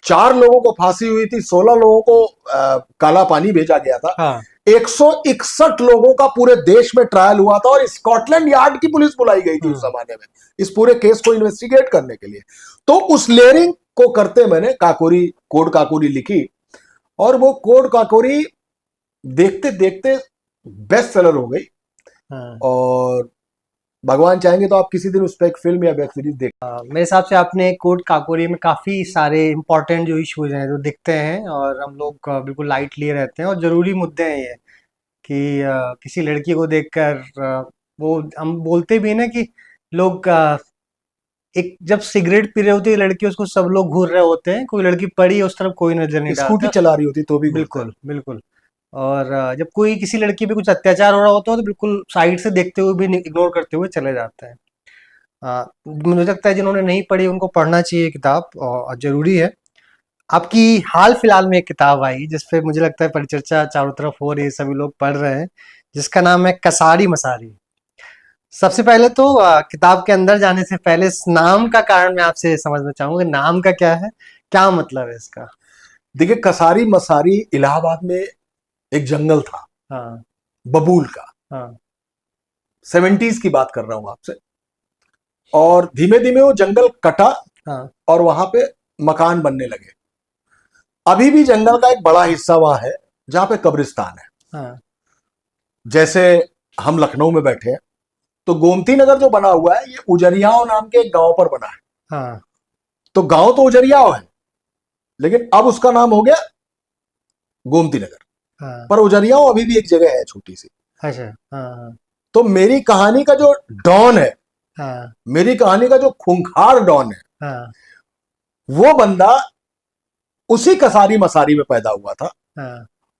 4 लोगों को फांसी हुई थी, 16 लोगों को काला पानी भेजा गया था। 161 लोगों का पूरे देश में ट्रायल हुआ था, और स्कॉटलैंड यार्ड की पुलिस बुलाई गई थी उस जमाने में इस पूरे केस को इन्वेस्टिगेट करने के लिए। तो उस लेयरिंग को करते मैंने काकोरी, कोड काकोरी लिखी, और वो कोड काकोरी देखते देखते बेस्ट सेलर हो गई। और भगवान चाहेंगे तो आप किसी दिन उस पर एक फिल्म या वेब सीरीज देख। मेरे हिसाब से आपने कोड काकोरी में काफ़ी सारे इंपॉर्टेंट जो इश्यूज हैं जो दिखते हैं, और हम लोग बिल्कुल लाइट लिए रहते हैं, और ज़रूरी मुद्दे हैं ये कि किसी लड़की को देखकर वो हम बोलते भी हैं ना कि लोग एक जब सिगरेट पी रहे होती है लड़की, उसको सब लोग घूर रहे होते हैं, कोई लड़की पड़ी है उस तरफ कोई नजर नहीं डालता, स्कूटी चला रही होती तो भी। बिल्कुल बिल्कुल। और जब कोई किसी लड़की पे कुछ अत्याचार हो रहा होता है तो बिल्कुल साइड से देखते हुए भी, इग्नोर करते हुए चले जाते हैं। मुझे लगता है जिन्होंने नहीं पढ़ी उनको पढ़ना चाहिए किताब, और जरूरी है। आपकी हाल फिलहाल में एक किताब आई जिसपे मुझे लगता है परिचर्चा चारों तरफ हो रही है, सभी लोग पढ़ रहे हैं, जिसका नाम है कसारी मसारी। सबसे पहले तो किताब के अंदर जाने से पहले इस नाम का कारण मैं आपसे समझना चाहूंगा, नाम का क्या है, क्या मतलब है इसका। देखिए, कसारी मसारी इलाहाबाद में एक जंगल था, बबूल का। 70s की बात कर रहा हूं आपसे। और धीमे धीमे वो जंगल कटा, और वहां पे मकान बनने लगे। अभी भी जंगल का एक बड़ा हिस्सा वहां है जहां पे कब्रिस्तान है। जैसे हम लखनऊ में बैठे हैं तो गोमती नगर जो बना हुआ है ये उजरियाओं नाम के एक गांव पर बना है। तो गांव तो उजरियाओं है, लेकिन अब उसका नाम हो गया गोमती नगर। पर उजरियाओं अभी भी एक जगह है छोटी सी। तो मेरी कहानी का जो डॉन है, मेरी कहानी का जो खूंखार डॉन है, वो बंदा उसी कसारी मसारी में पैदा हुआ था,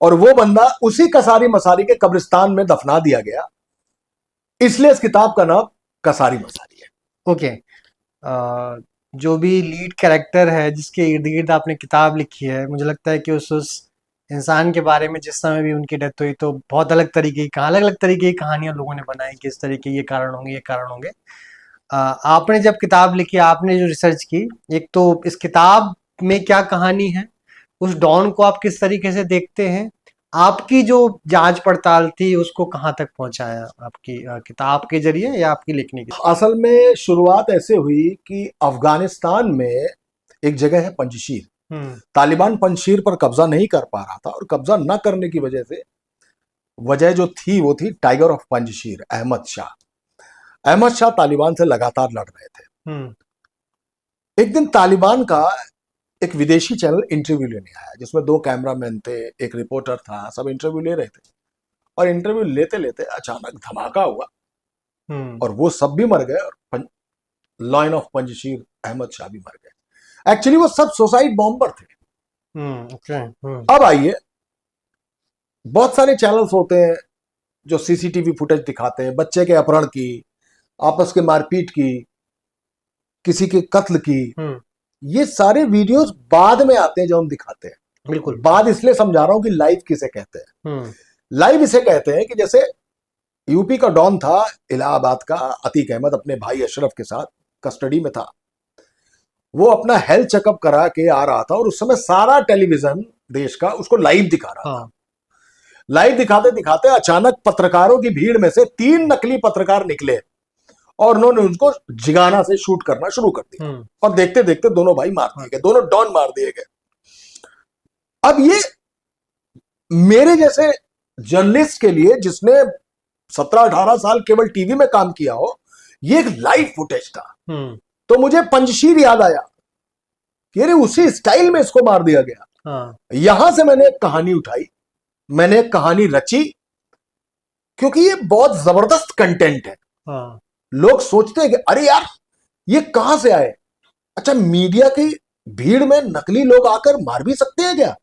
और वो बंदा उसी कसारी मसारी के कब्रिस्तान में दफना दिया गया। इसलिए इस किताब का नाम कसारी मसारी है। ओके। जो भी लीड कैरेक्टर है जिसके इर्द गिर्द आपने किताब लिखी है, मुझे लगता है कि उस इंसान के बारे में जिस समय भी उनकी डेथ हुई तो बहुत अलग अलग तरीके की कहानियां लोगों ने बनाई कि इस तरीके ये कारण होंगे। आपने जब किताब लिखी, आपने जो रिसर्च की, एक तो इस किताब में क्या कहानी है, उस डॉन को आप किस तरीके से देखते हैं, आपकी जो जांच पड़ताल थी उसको कहाँ तक पहुंचाया आपकी किताब के जरिए या आपकी लिखने की। असल में शुरुआत ऐसे हुई कि अफगानिस्तान में एक जगह है पंजशीर। तालिबान पंजशीर पर कब्जा नहीं कर पा रहा था, और कब्जा न करने की वजह जो थी वो थी टाइगर ऑफ पंजशीर, अहमद शाह। अहमद शाह तालिबान से लगातार लड़ रहे थे। एक दिन तालिबान का एक विदेशी चैनल इंटरव्यू लेने आया, जिसमें 2 कैमरामैन थे, एक रिपोर्टर था, सब इंटरव्यू ले रहे थे। और इंटरव्यू लेते लेते अचानक धमाका हुआ, और वो सब भी मर गए, और लायन ऑफ पंजशीर अहमद शाह भी मर गए। एक्चुअली वो सब सुसाइड बॉम्बर थे। ओके। अब आइए, बहुत सारे चैनल्स होते हैं जो सीसीटीवी फुटेज दिखाते हैं बच्चे के अपहरण की, आपस के मारपीट की, किसी के कत्ल की। ये सारे वीडियोस बाद में आते हैं जो हम दिखाते हैं। बिल्कुल। बाद इसलिए समझा रहा हूं कि लाइव किसे कहते हैं। लाइव इसे कहते हैं कि जैसे यूपी का डॉन था इलाहाबाद का अतीक अहमद, अपने भाई अशरफ के साथ कस्टडी में था। वो अपना हेल्थ चेकअप करा के आ रहा था और उस समय सारा टेलीविजन देश का उसको लाइव दिखा रहा था। लाइव दिखाते दिखाते अचानक पत्रकारों की भीड़ में से 3 नकली पत्रकार निकले और उन्होंने उनको जिगाना से शूट करना शुरू कर दिया और देखते देखते दोनों भाई मार दिए गए, दोनों डॉन मार दिए गए। अब ये मेरे जैसे जर्नलिस्ट के लिए, जिसने 17-18 साल केवल टीवी में काम किया हो, ये एक लाइव फुटेज था। तो मुझे पंजशीर याद आया कि अरे उसी स्टाइल में इसको मार दिया गया। यहां से मैंने एक कहानी उठाई, मैंने एक कहानी रची, क्योंकि ये बहुत जबरदस्त कंटेंट है। लोग सोचते हैं कि अरे यार ये कहां से आए। अच्छा, मीडिया की भीड़ में नकली लोग आकर मार भी सकते हैं क्या?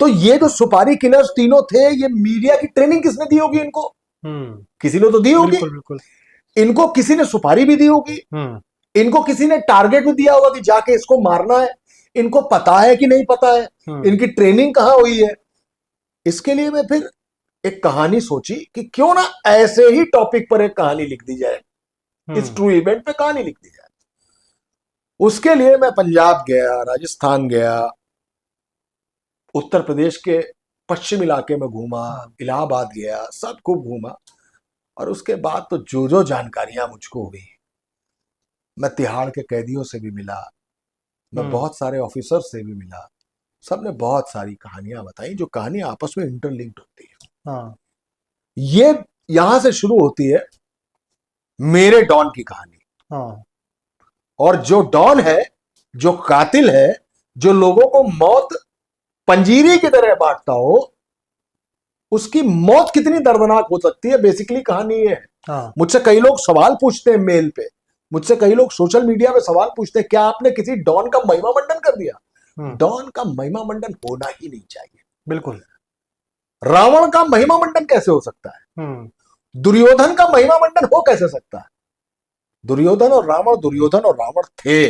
तो ये जो सुपारी किलर्स तीनों थे, ये मीडिया की ट्रेनिंग किसने दी होगी इनको? किसी ने तो दी होगी। बिल्कुल। इनको किसी ने सुपारी भी दी होगी, इनको किसी ने टारगेट भी दिया होगा कि जाके इसको मारना है। इनको पता है कि नहीं पता है, इनकी ट्रेनिंग कहां हुई है। इसके लिए मैं फिर एक कहानी सोची कि क्यों ना ऐसे ही टॉपिक पर एक कहानी लिख दी जाए, इस ट्रू इवेंट पे कहानी लिख दी जाए। उसके लिए मैं पंजाब गया, राजस्थान गया, उत्तर प्रदेश के पश्चिम इलाके में घूमा, इलाहाबाद गया, सब खूब घूमा। और उसके बाद तो जो जो जानकारियां मुझको हुई, मैं तिहाड़ के कैदियों से भी मिला, मैं बहुत सारे ऑफिसर से भी मिला, सबने बहुत सारी कहानियां बताई, जो कहानियां आपस में इंटरलिंक्ड होती है। ये यहां से शुरू होती है मेरे डॉन की कहानी। और जो डॉन है, जो कातिल है, जो लोगों को मौत पंजीरी की तरह बांटता हो, उसकी मौत कितनी दर्दनाक हो सकती है, बेसिकली कहानी ये है। मुझसे कई लोग सवाल पूछते हैं मेल पे, मुझसे कई लोग सोशल मीडिया पे सवाल पूछते हैं, क्या आपने किसी डॉन का महिमा मंडन कर दिया? डॉन का महिमा मंडन होना ही नहीं चाहिए। बिल्कुल। रावण का महिमा मंडन कैसे हो सकता है? दुर्योधन का महिमा मंडन हो कैसे सकता है? दुर्योधन और रावण थे।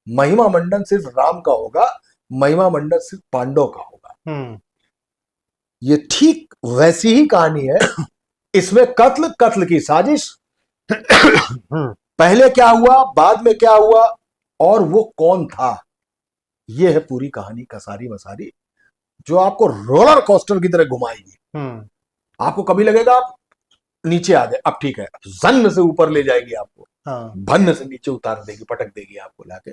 महिमा मंडन सिर्फ राम का होगा, महिमा मंडन सिर्फ पांडव का होगा। ये ठीक वैसी ही कहानी है। इसमें कत्ल की साजिश, पहले क्या हुआ, बाद में क्या हुआ, और वो कौन था, ये है पूरी कहानी कसारी मसारी, जो आपको रोलर कोस्टर की तरह घुमाएगी। आपको कभी लगेगा आप नीचे आ गए, अब ठीक है, जन्न से ऊपर ले जाएगी आपको, भन्न से नीचे उतार देगी, पटक देगी आपको लाके।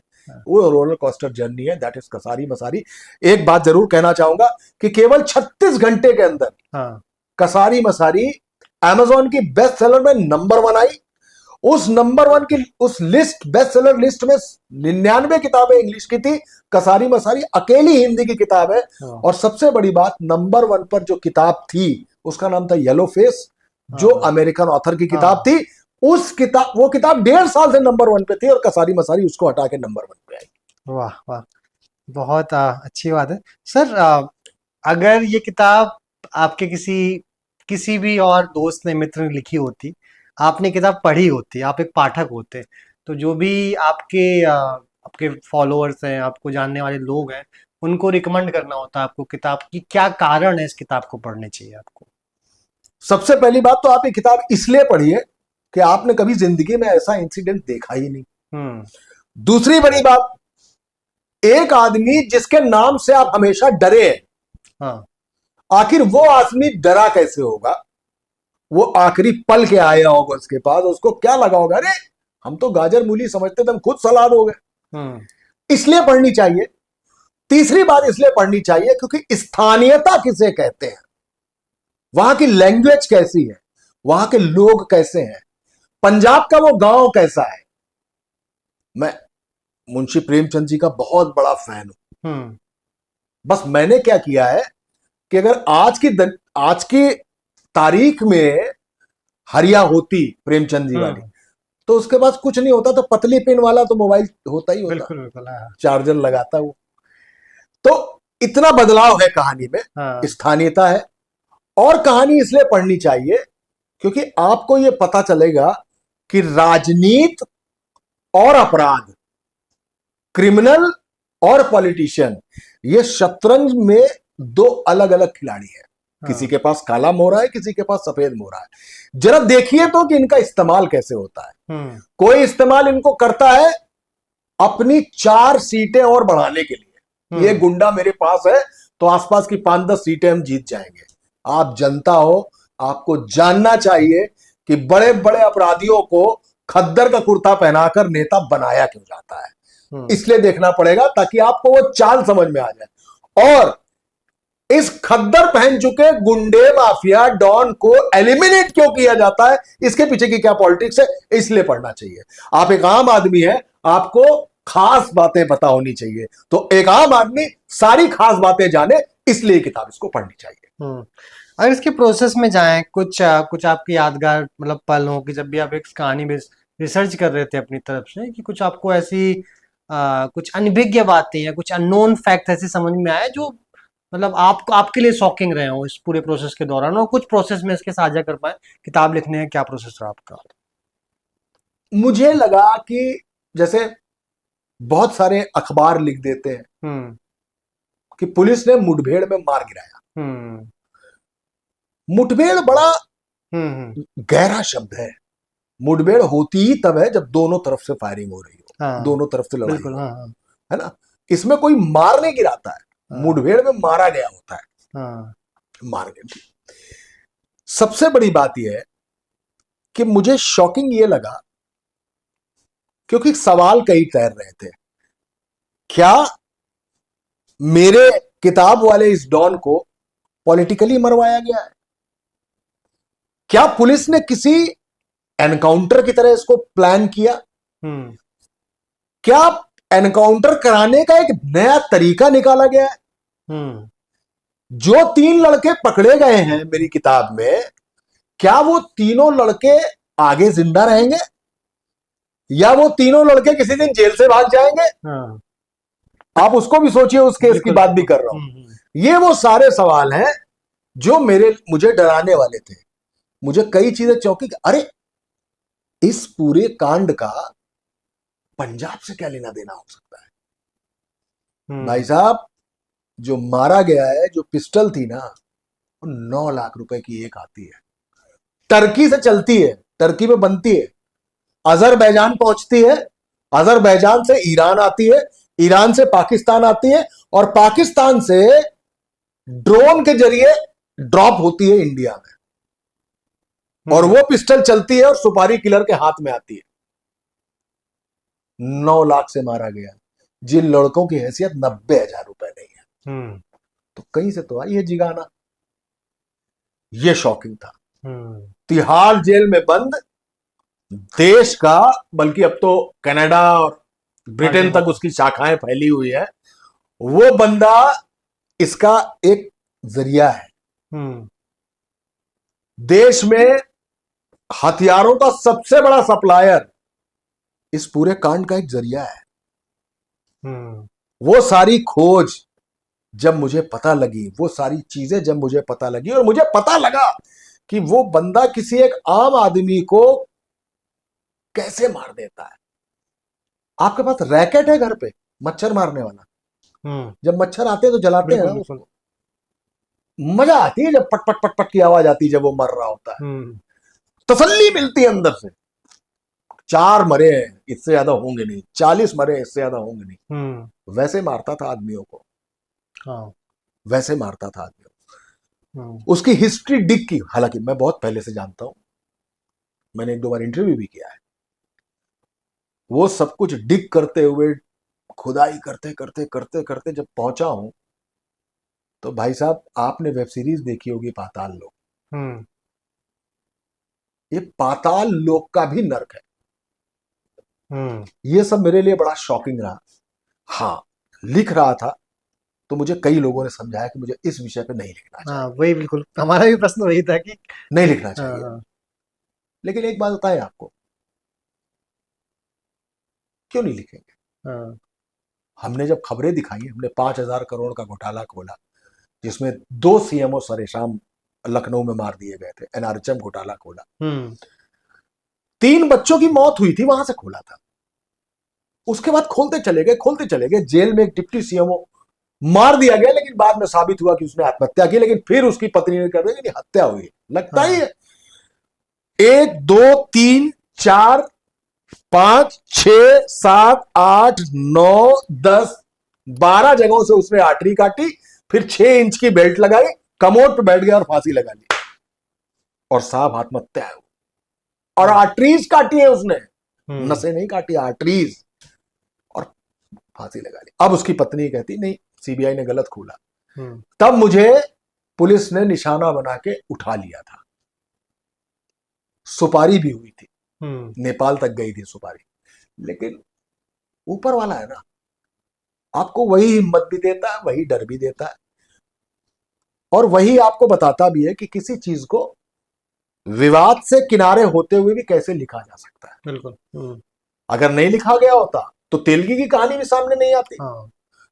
वो रोलर कोस्टर जर्नी है, दैट इज कसारी मसारी। एक बात जरूर कहना चाहूंगा कि केवल 36 घंटे के अंदर कसारी मसारी अमेज़न की बेस्ट सेलर में नंबर 1 आई। उस नंबर 1 की उस लिस्ट, बेस्ट सेलर लिस्ट में 99 किताबें इंग्लिश की थी, कसारी मसारी अकेली हिंदी की किताब है। और सबसे बड़ी बात, नंबर 1 पर जो किताब थी उसका नाम था येलो फेस, जो अमेरिकन ऑथर की किताब थी। वो किताब 1.5 साल से नंबर 1 पे थी और कसारी मसारी उसको हटा के नंबर 1 पे आई। वाह वाह, बहुत अच्छी बात है सर। अगर ये किताब आपके किसी भी और दोस्त ने, मित्र ने लिखी होती, आपने किताब पढ़ी होती, आप एक पाठक होते, तो जो भी आपके फॉलोअर्स हैं, आपको जानने वाले लोग हैं, उनको रिकमेंड करना होता आपको किताब की, क्या कारण है इस किताब को पढ़ने चाहिए आपको? सबसे पहली बात तो आप ये किताब इसलिए पढ़िए कि आपने कभी जिंदगी में ऐसा इंसिडेंट देखा ही नहीं। दूसरी बड़ी बात, एक आदमी जिसके नाम से आप हमेशा डरे हैं, आखिर वो आदमी डरा कैसे होगा? वो आखिरी पल के आया होगा उसके पास, उसको क्या लगा होगा, अरे हम तो गाजर मूली समझते थे, हम खुद सलाद हो गए। इसलिए पढ़नी चाहिए। तीसरी बात इसलिए पढ़नी चाहिए क्योंकि स्थानीयता किसे कहते हैं, वहां की लैंग्वेज कैसी है, वहां के लोग कैसे हैं, पंजाब का वो गांव कैसा है। मैं मुंशी प्रेमचंद जी का बहुत बड़ा फैन हूं। बस मैंने क्या किया है कि अगर आज की तारीख में हरिया होती प्रेमचंद जी वाली, तो उसके पास कुछ नहीं होता, तो पतली पिन वाला तो मोबाइल होता ही होता, बिल्कुल। चार्जर लगाता वो। तो इतना बदलाव है कहानी में, हाँ, स्थानीयता है। और कहानी इसलिए पढ़नी चाहिए क्योंकि आपको यह पता चलेगा कि राजनीति और अपराध, क्रिमिनल और पॉलिटिशियन, ये शतरंज में दो अलग अलग खिलाड़ी हैं। किसी के पास काला मोहरा है, किसी के पास सफेद मोहरा है। जरा देखिए तो कि इनका इस्तेमाल कैसे होता है। कोई इस्तेमाल इनको करता है अपनी 4 सीटें और बढ़ाने के लिए। ये गुंडा मेरे पास है तो आसपास की 5-10 सीटें हम जीत जाएंगे। आप जनता हो, आपको जानना चाहिए कि बड़े बड़े अपराधियों को खद्दर का कुर्ता पहनाकर नेता बनाया क्यों जाता है। इसलिए देखना पड़ेगा ताकि आपको वो चाल समझ में आ जाए। और इस खद्दर पहन चुके गुंडे, माफिया, डॉन को एलिमिनेट क्यों किया जाता है, इसके पीछे की क्या पॉलिटिक्स है, इसलिए पढ़ना चाहिए। आप एक आम आदमी हैं, आपको खास बातें पता होनी चाहिए। तो एक आम आदमी सारी खास बातें जाने, इसलिए किताब इसको पढ़नी चाहिए। अगर इसके प्रोसेस में जाएं, कुछ आपकी यादगार मतलब पल हो कि जब भी आप एक कहानी में रिसर्च कर रहे थे अपनी तरफ से, कि कुछ आपको ऐसी कुछ अनभिज्ञ बातें या कुछ अननोन फैक्ट ऐसे समझ में आए जो मतलब आपको आपके लिए शॉकिंग रहे हो इस पूरे प्रोसेस के दौरान, और कुछ प्रोसेस में इसके साझा कर पाए। किताब लिखने का क्या प्रोसेस रहा आपका? मुझे लगा कि जैसे बहुत सारे अखबार लिख देते हैं कि पुलिस ने मुठभेड़ में मार गिराया। मुठभेड़ बड़ा गहरा शब्द है। मुठभेड़ होती ही तब है जब दोनों तरफ से फायरिंग हो रही हो। हाँ, दोनों तरफ से लड़ाई हो, है ना। इसमें कोई मार नहीं गिराता है। मुठभेड़ में मारा गया होता है। मार गया। सबसे बड़ी बात यह है कि मुझे शॉकिंग यह लगा क्योंकि सवाल कई तैर रहे थे, क्या मेरे किताब वाले इस डॉन को पॉलिटिकली मरवाया गया है? क्या पुलिस ने किसी एनकाउंटर की तरह इसको प्लान किया? क्या एनकाउंटर कराने का एक नया तरीका निकाला गया है? जो 3 लड़के पकड़े गए हैं मेरी किताब में, क्या वो तीनों लड़के आगे जिंदा रहेंगे या वो तीनों लड़के किसी दिन जेल से भाग जाएंगे? आप उसको भी सोचिए, उस केस की बात भी कर रहा हूं। ये वो सारे सवाल हैं जो मुझे डराने वाले थे। मुझे कई चीजें चौंकी, अरे इस पूरे कांड का पंजाब से क्या लेना देना हो सकता है? भाई साहब, जो मारा गया है, जो पिस्टल थी ना, 9 लाख रुपए की एक आती है, टर्की से चलती है, टर्की में बनती है, अजरबैजान पहुंचती है, अजरबैजान से ईरान आती है, ईरान से पाकिस्तान आती है, और पाकिस्तान से ड्रोन के जरिए ड्रॉप होती है इंडिया में, और वो पिस्टल चलती है और सुपारी किलर के हाथ में आती है। 9 लाख से मारा गया। जिन लड़कों की हैसियत 90,000 रुपए नहीं है, तो कहीं से तो आई है जिगाना। ये शॉकिंग था। तिहाड़ जेल में बंद, देश का, बल्कि अब तो कनाडा और ब्रिटेन तक उसकी शाखाएं फैली हुई है, वो बंदा इसका एक जरिया है। देश में हथियारों का सबसे बड़ा सप्लायर इस पूरे कांड का एक जरिया है। वो सारी खोज जब मुझे पता लगी, वो सारी चीजें जब मुझे पता लगी, और मुझे पता लगा कि वो बंदा किसी एक आम आदमी को कैसे मार देता है। आपके पास रैकेट है घर पे, मच्छर मारने वाला, जब मच्छर आते हैं तो जलाते हैं ना उसको, मजा आती है जब पट पट पट पट की आवाज आती है जब वो मर रहा होता है, तसल्ली मिलती है अंदर से। 4 मरे हैं, इससे ज्यादा होंगे नहीं, 40 मरे, इससे ज्यादा होंगे नहीं। वैसे मारता था आदमियों को। वैसे मारता था आदमियों को। उसकी हिस्ट्री डिग की, हालांकि मैं बहुत पहले से जानता हूं, मैंने 1-2 बार इंटरव्यू भी किया है। वो सब कुछ डिग करते हुए, खुदाई करते करते करते करते जब पहुंचा हूं, तो भाई साहब, आपने वेब सीरीज देखी होगी पाताल लोक। ये पाताल लोक का भी नर्क है। ये सब मेरे लिए बड़ा शॉकिंग रहा। हाँ, लिख रहा था तो मुझे कई लोगों ने समझाया कि मुझे इस विषय पे नहीं लिखना चाहिए। वही बिल्कुल हमारा भी प्रश्न वही था कि नहीं लिखना चाहिए। लेकिन एक बात बताएं आपको, क्यों नहीं लिखेंगे? हमने जब खबरें दिखाई, हमने 5,000 करोड़ का घोटाला खोला जिसमें 2 सीएमओ सरेशाम लखनऊ में मार दिए गए थे, एनआरएचएम घोटाला खोला, 3 बच्चों की मौत हुई थी, वहां से खोला था। उसके बाद खोलते चले गए। जेल में एक डिप्टी सीएमओ मार दिया गया, लेकिन बाद में साबित हुआ कि उसने आत्महत्या की, लेकिन फिर उसकी पत्नी ने कर दी कि हत्या हुई। लगता ही है 1 2 3 4 5 6 7 8 9 10 12 जगहों से उसने आर्टरी काटी, फिर 6 इंच की बेल्ट लगाई, कमोड पे बैठ गया और फांसी लगा ली, और साहब आत्महत्या है। और आर्टरीज काटी है उसने, नसें नहीं काटी, आर्टरीज, और फांसी लगा ली। अब उसकी पत्नी कहती नहीं, सीबीआई ने गलत खोला। तब मुझे पुलिस ने निशाना बना के उठा लिया था। सुपारी भी हुई थी, नेपाल तक गई थी सुपारी। लेकिन ऊपर वाला है ना, आपको वही हिम्मत भी देता है, वही डर भी देता है, और वही आपको बताता भी है कि किसी चीज को विवाद से किनारे होते हुए भी कैसे लिखा जा सकता है। बिल्कुल। अगर नहीं लिखा गया होता तो तेलगी की कहानी भी सामने नहीं आती।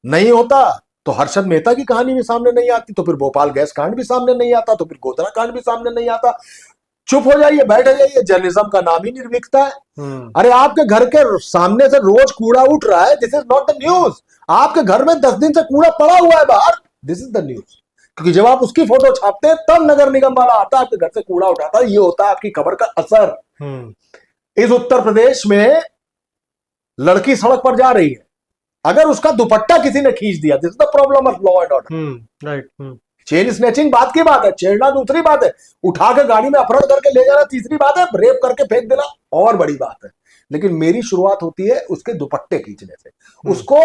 नहीं होता तो हर्षद मेहता की कहानी भी सामने नहीं आती, तो फिर भोपाल गैस कांड भी सामने नहीं आता, तो फिर गोधरा कांड भी सामने नहीं आता। चुप हो जाइए, बैठ जाइए, जर्नलिज्म का नाम ही निर्भीकता है। अरे आपके घर के सामने से रोज कूड़ा उठ रहा है, this is not the news. आपके घर में 10 दिन से कूड़ा पड़ा हुआ है बाहर, दिस इज द न्यूज। क्योंकि जब आप उसकी फोटो छापते हैं तब नगर निगम वाला आता है, आपके घर से कूड़ा उठाता है। ये होता है आपकी खबर का असर। इस उत्तर प्रदेश में लड़की सड़क पर जा रही है, अगर उसका दुपट्टा किसी ने खींच दिया, this is the problem of law and order. Right. Chain snatching बात की बात है, छेड़ना दूसरी बात है, उठा के गाड़ी में अपहरण करके ले जाना तीसरी बात है, रेप करके फेंक देना और बड़ी बात है। लेकिन मेरी शुरुआत होती है उसके दुपट्टे खींचने से, उसको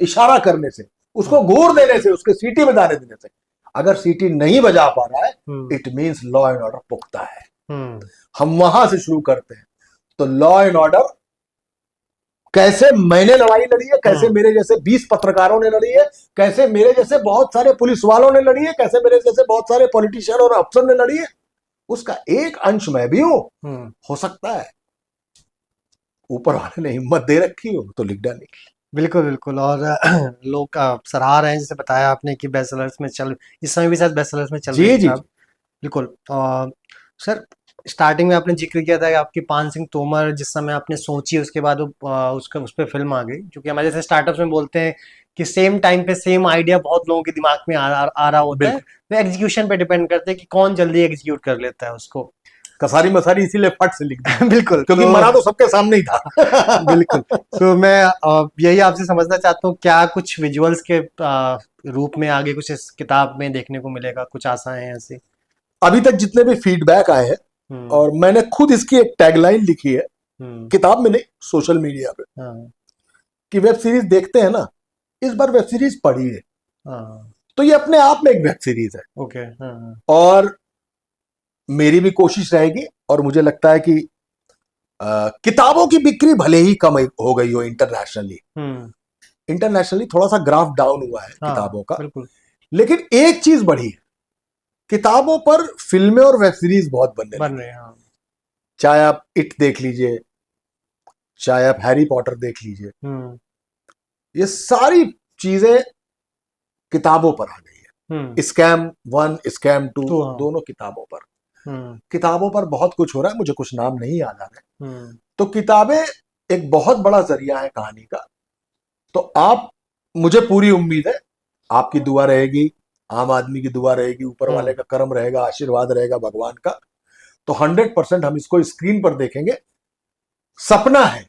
इशारा करने से, उसको घूर देने से, उसके सीटी बजाने देने से। अगर सीटी नहीं बजा पा रहा है, it means law and order पुख्ता है। हम वहां से शुरू करते हैं। तो लॉ एंड ऑर्डर कैसे मैंने लड़ाई लड़ी है, कैसे मेरे जैसे 20 पत्रकारों ने लड़ी है, कैसे मेरे जैसे बहुत सारे पुलिस वालों ने लड़ी है, कैसे मेरे जैसे बहुत सारे पॉलिटिशियन और अफसर ने लड़ी है, उसका एक अंश मैं भी हूं। हो सकता है ऊपर वाले ने हिम्मत दे रखी हो तो लिख डाली। बिल्कुल। और लोग सराह रहे हैं, जैसे बताया आपने कि बेस्ट सेलर्स में चल, इस समय भी शायद बेस्ट सेलर्स में चल रही है। बिल्कुल। सर, स्टार्टिंग में आपने जिक्र किया था कि आपकी पान सिंह तोमर जिस समय आपने सोची, उसके बाद उस पर फिल्म आ गई। क्योंकि हमारे जैसे स्टार्टअप्स में बोलते हैं कि सेम टाइम पे सेम आइडिया बहुत लोगों के दिमाग में आ रहा होता है, वो एग्जीक्यूशन पे डिपेंड करते हैं कि कौन जल्दी एग्जीक्यूट कर लेता है उसको। कसारी मसारी इसीलिए फट से लिख दी। बिल्कुल, क्योंकि मरा तो सबके सामने ही था। बिल्कुल। तो मैं यही आपसे समझना चाहता हूँ, क्या कुछ विजुअल्स के रूप में आगे कुछ इस किताब में देखने को मिलेगा? कुछ आशाएं हैं ऐसी? अभी तक जितने भी फीडबैक आए हैं, और मैंने खुद इसकी एक टैगलाइन लिखी है, किताब में नहीं, सोशल मीडिया पे, कि वेब सीरीज देखते हैं ना, इस बार वेब सीरीज पढ़िए। तो ये अपने आप में एक वेब सीरीज है। ओके। और मेरी भी कोशिश रहेगी, और मुझे लगता है कि किताबों की बिक्री भले ही कम हो गई हो इंटरनेशनली थोड़ा सा ग्राफ डाउन हुआ है किताबों का, लेकिन एक चीज बढ़ी है, किताबों पर फिल्में और वेब सीरीज बहुत बन रहे हैं। चाहे आप इट देख लीजिए, चाहे आप हैरी पॉटर देख लीजिए, ये सारी चीजें किताबों पर आ गई है। स्कैम 1, स्कैम 2, दोनों किताबों पर। किताबों पर बहुत कुछ हो रहा है, मुझे कुछ नाम नहीं याद आ रहे। तो किताबें एक बहुत बड़ा जरिया है कहानी का। तो आप, मुझे पूरी उम्मीद है, आपकी दुआ रहेगी, आम आदमी की दुआ रहेगी, ऊपर वाले का करम रहेगा, आशीर्वाद रहेगा भगवान का, तो 100% हम इसको स्क्रीन पर देखेंगे। सपना है,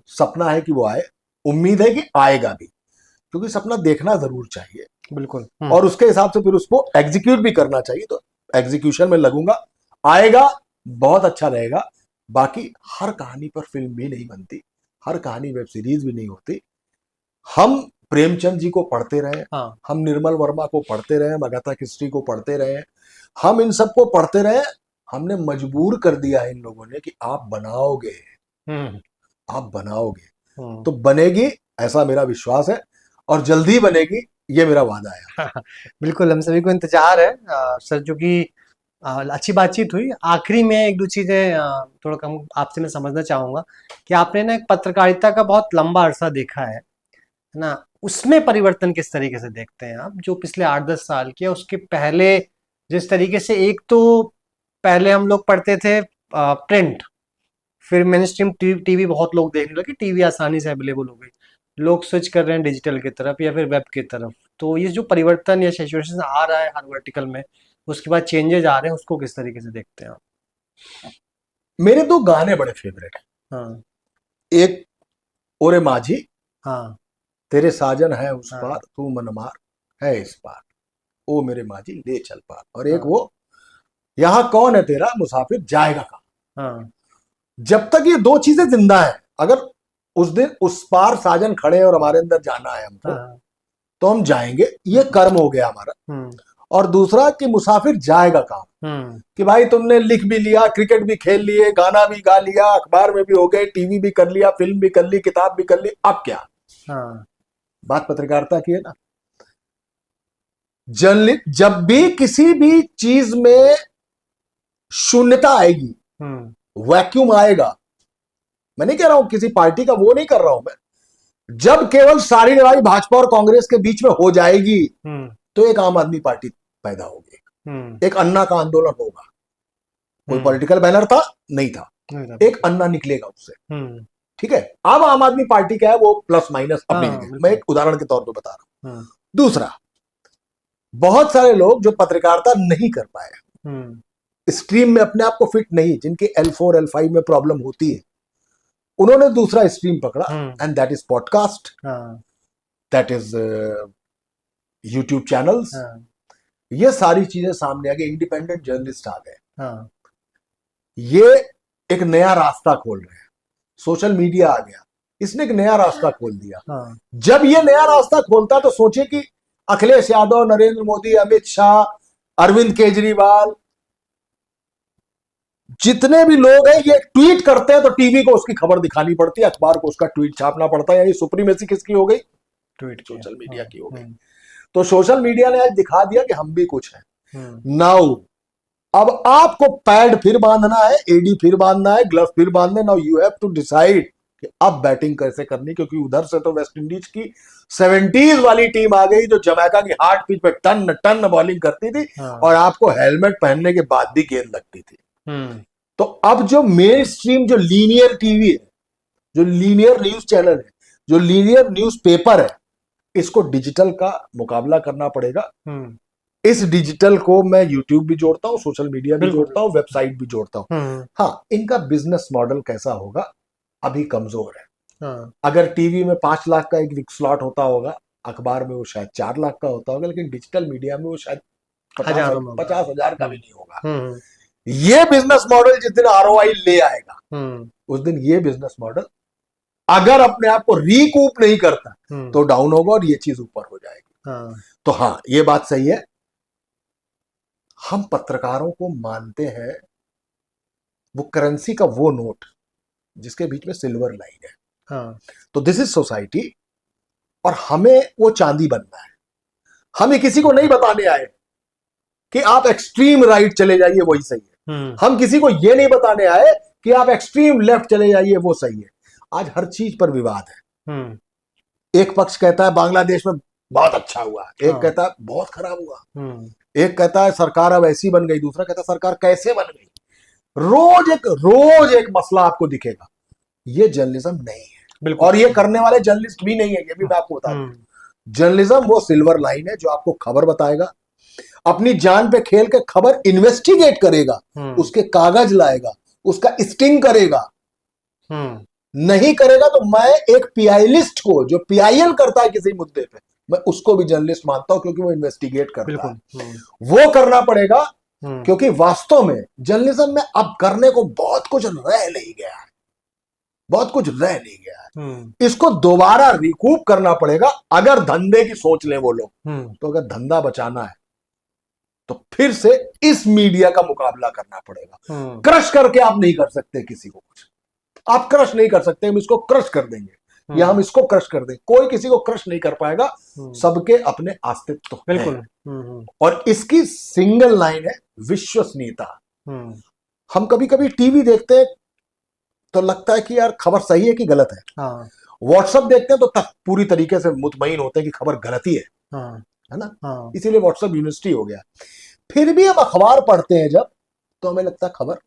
सपना है कि वो आए, उम्मीद है कि आएगा भी, क्योंकि सपना देखना जरूर चाहिए। बिल्कुल। और उसके हिसाब से फिर उसको एग्जीक्यूट भी करना चाहिए। तो एग्जीक्यूशन में लगूंगा, आएगा, बहुत अच्छा रहेगा। बाकी हर कहानी पर फिल्म भी नहीं बनती, हर कहानी वेब सीरीज भी नहीं होती। हम प्रेमचंद जी को पढ़ते रहे, हम निर्मल वर्मा को पढ़ते रहे, अगाथा क्रिस्टी को पढ़ते रहे, हम इन सबको पढ़ते रहे। हमने मजबूर कर दिया है इन लोगों ने कि आप बनाओगे, आप बनाओगे, तो बनेगी, ऐसा मेरा विश्वास है, और जल्दी बनेगी, ये मेरा वादा है। बिल्कुल, हम सभी को इंतजार है सर। जो कि अच्छी बातचीत हुई। आखिरी में एक दो चीजें थोड़ा कम आपसे मैं समझना चाहूंगा कि आपने ना एक पत्रकारिता का बहुत लंबा अरसा देखा है, है ना, उसमें परिवर्तन किस तरीके से देखते हैं आप, जो पिछले 8-10 साल के, उसके पहले जिस तरीके से, एक तो पहले हम लोग पढ़ते थे प्रिंट, फिर मेन स्ट्रीम टीवी बहुत लोग देखने लगे, टीवी आसानी से अवेलेबल हो गई, लोग स्विच कर रहे हैं डिजिटल की तरफ या फिर वेब की तरफ। तो ये जो परिवर्तन या सिचुएशन आ रहा है हर वर्टिकल में, उसके बाद चेंजेस आ रहे हैं, उसको किस तरीके से देखते हैं आप? मेरे दो गाने बड़े फेवरेट हैं। हाँ एक ओरे माझी, हाँ तेरे साजन है उस हाँ पार तू मनमार है इस पार, ओ मेरे माझी ले चल पार। और एक हाँ वो यहाँ कौन है तेरा मुसाफिर जाएगा कहाँ। हाँ जब तक ये दो चीजें जिंदा है, अगर उस दिन उस पार साजन खड़े हैं और हमारे अंदर जाना है हमको, हाँ, तो हम जाएंगे, ये कर्म हो गया हमारा। हम्म और दूसरा कि मुसाफिर जाएगा कहाँ, कि भाई तुमने लिख भी लिया, क्रिकेट भी खेल लिए, गाना भी गा लिया, अखबार में भी हो गए, टीवी भी कर लिया, फिल्म भी कर ली, किताब भी कर ली, अब क्या। हाँ बात पत्रकारिता की है ना। जब भी किसी भी चीज में शून्यता आएगी, वैक्यूम आएगा, मैं नहीं कह रहा हूं किसी पार्टी का वो नहीं कर रहा हूं मैं, जब केवल सारी लड़ाई भाजपा और कांग्रेस के बीच में हो जाएगी, तो एक आम आदमी पार्टी पैदा होगी, एक अन्ना का आंदोलन होगा। कोई पॉलिटिकल बैनर था नहीं था, एक अन्ना निकलेगा उससे, ठीक है। अब आम आदमी पार्टी क्या है, वो प्लस माइनस अपनी जगह, मैं एक उदाहरण के तौर पर बता रहा हूं। दूसरा, बहुत सारे लोग जो पत्रकारिता नहीं कर पाए, स्ट्रीम में अपने आप को फिट नहीं, जिनके L4 L5 में प्रॉब्लम होती है, उन्होंने दूसरा स्ट्रीम पकड़ा, and that is podcast, that is YouTube channels. ये सारी चीजें सामने आ गई, इंडिपेंडेंट जर्नलिस्ट आ गए, ये एक नया रास्ता खोल रहे हैं। सोशल मीडिया आ गया, इसने एक नया रास्ता खोल दिया। जब ये नया रास्ता खोलता तो सोचे कि अखिलेश यादव, नरेंद्र मोदी, अमित शाह, अरविंद केजरीवाल, जितने भी लोग हैं, ये ट्वीट करते हैं तो टीवी को उसकी खबर दिखानी पड़ती है, अखबार को उसका ट्वीट छापना पड़ता है। ये सुप्रीमेसी किसकी हो गई? ट्वीट सोशल मीडिया की हो गई। तो सोशल मीडिया ने आज दिखा दिया कि हम भी कुछ हैं। नाउ अब आपको पैड फिर बांधना है, एडी फिर बांधना है, ग्लव फिर बांधना। Now you have to decide कि अब बैटिंग कैसे करनी, क्योंकि उधर से तो वेस्ट इंडीज की 70s वाली टीम आ गई, जो जमैका की हार्ड पिच पे टन टन बॉलिंग करती थी, और आपको हेलमेट पहनने के बाद भी गेंद लगती थी। तो अब जो मेन स्ट्रीम, जो लीनियर टीवी है, जो लीनियर न्यूज चैनल है, जो लीनियर न्यूज पेपर है, इसको डिजिटल का मुकाबला करना पड़ेगा। इस डिजिटल को मैं यूट्यूब भी जोड़ता हूं, सोशल मीडिया भी जोड़ता हूं, वेबसाइट भी जोड़ता हूं। हाँ, इनका बिजनेस मॉडल कैसा होगा अभी कमजोर है। अगर टीवी में 5 लाख का एक स्लॉट होता होगा, अखबार में वो शायद 4 लाख का होता होगा, लेकिन डिजिटल मीडिया में वो शायद 50,000 का भी नहीं होगा। ये बिजनेस मॉडल जिस दिन ROI ले आएगा, उस दिन ये बिजनेस मॉडल अगर अपने आप को रिकूप नहीं करता तो डाउन होगा, और ये चीज ऊपर हो जाएगी। तो हाँ, ये बात सही है, हम पत्रकारों को मानते हैं वो करेंसी का वो नोट जिसके बीच में सिल्वर लाइन है। तो दिस इज सोसाइटी, और हमें वो चांदी बनना है। हमें किसी को नहीं बताने आए कि आप एक्सट्रीम राइट चले जाइए वही सही है। हम किसी को ये नहीं बताने आए कि आप एक्सट्रीम लेफ्ट चले जाइए वो सही है। आज हर चीज पर विवाद है। एक पक्ष कहता है बांग्लादेश में बहुत अच्छा हुआ, एक कहता है बहुत खराब हुआ, एक कहता है सरकार अब ऐसी बन गई, दूसरा कहता है सरकार कैसे बन गई। रोज एक मसला आपको दिखेगा। ये जर्नलिज्म नहीं है, और ये करने वाले जर्नलिस्ट भी नहीं है, ये भी मैं आपको बता दूं। जर्नलिज्म वो सिल्वर लाइन है जो आपको खबर बताएगा, अपनी जान पे खेल के खबर इन्वेस्टिगेट करेगा, उसके कागज लाएगा, उसका स्टिंग करेगा। नहीं करेगा तो मैं एक PI-लिस्ट को, जो PIL करता है किसी मुद्दे पे, मैं उसको भी जर्नलिस्ट मानता हूं, क्योंकि वो इन्वेस्टिगेट करता है। वो करना पड़ेगा, क्योंकि वास्तव में जर्नलिज्म में अब करने को बहुत कुछ रह नहीं गया है, बहुत कुछ रह नहीं गया है। इसको दोबारा रिकूप करना पड़ेगा। अगर धंधे की सोच लें वो लोग, तो अगर धंधा बचाना है तो फिर से इस मीडिया का मुकाबला करना पड़ेगा। क्रश करके आप नहीं कर सकते किसी को कुछ, आप क्रश नहीं कर सकते। हम इसको क्रश कर देंगे या हम इसको क्रश कर देंगे, कोई किसी को क्रश नहीं कर पाएगा। सबके अपने अस्तित्व हैं। और इसकी सिंगल लाइन है विश्वसनीयता। हम कभी कभी टीवी देखते हैं तो लगता है कि यार खबर सही है कि गलत है, व्हाट्सएप देखते हैं तो तब पूरी तरीके से मुतमईन होते हैं कि खबर गलत ही है हाँ, है ना। हाँ, इसीलिए व्हाट्सएप यूनिवर्सिटी हो गया। फिर भी हम अखबार पढ़ते हैं जब, तो हमें लगता है खबर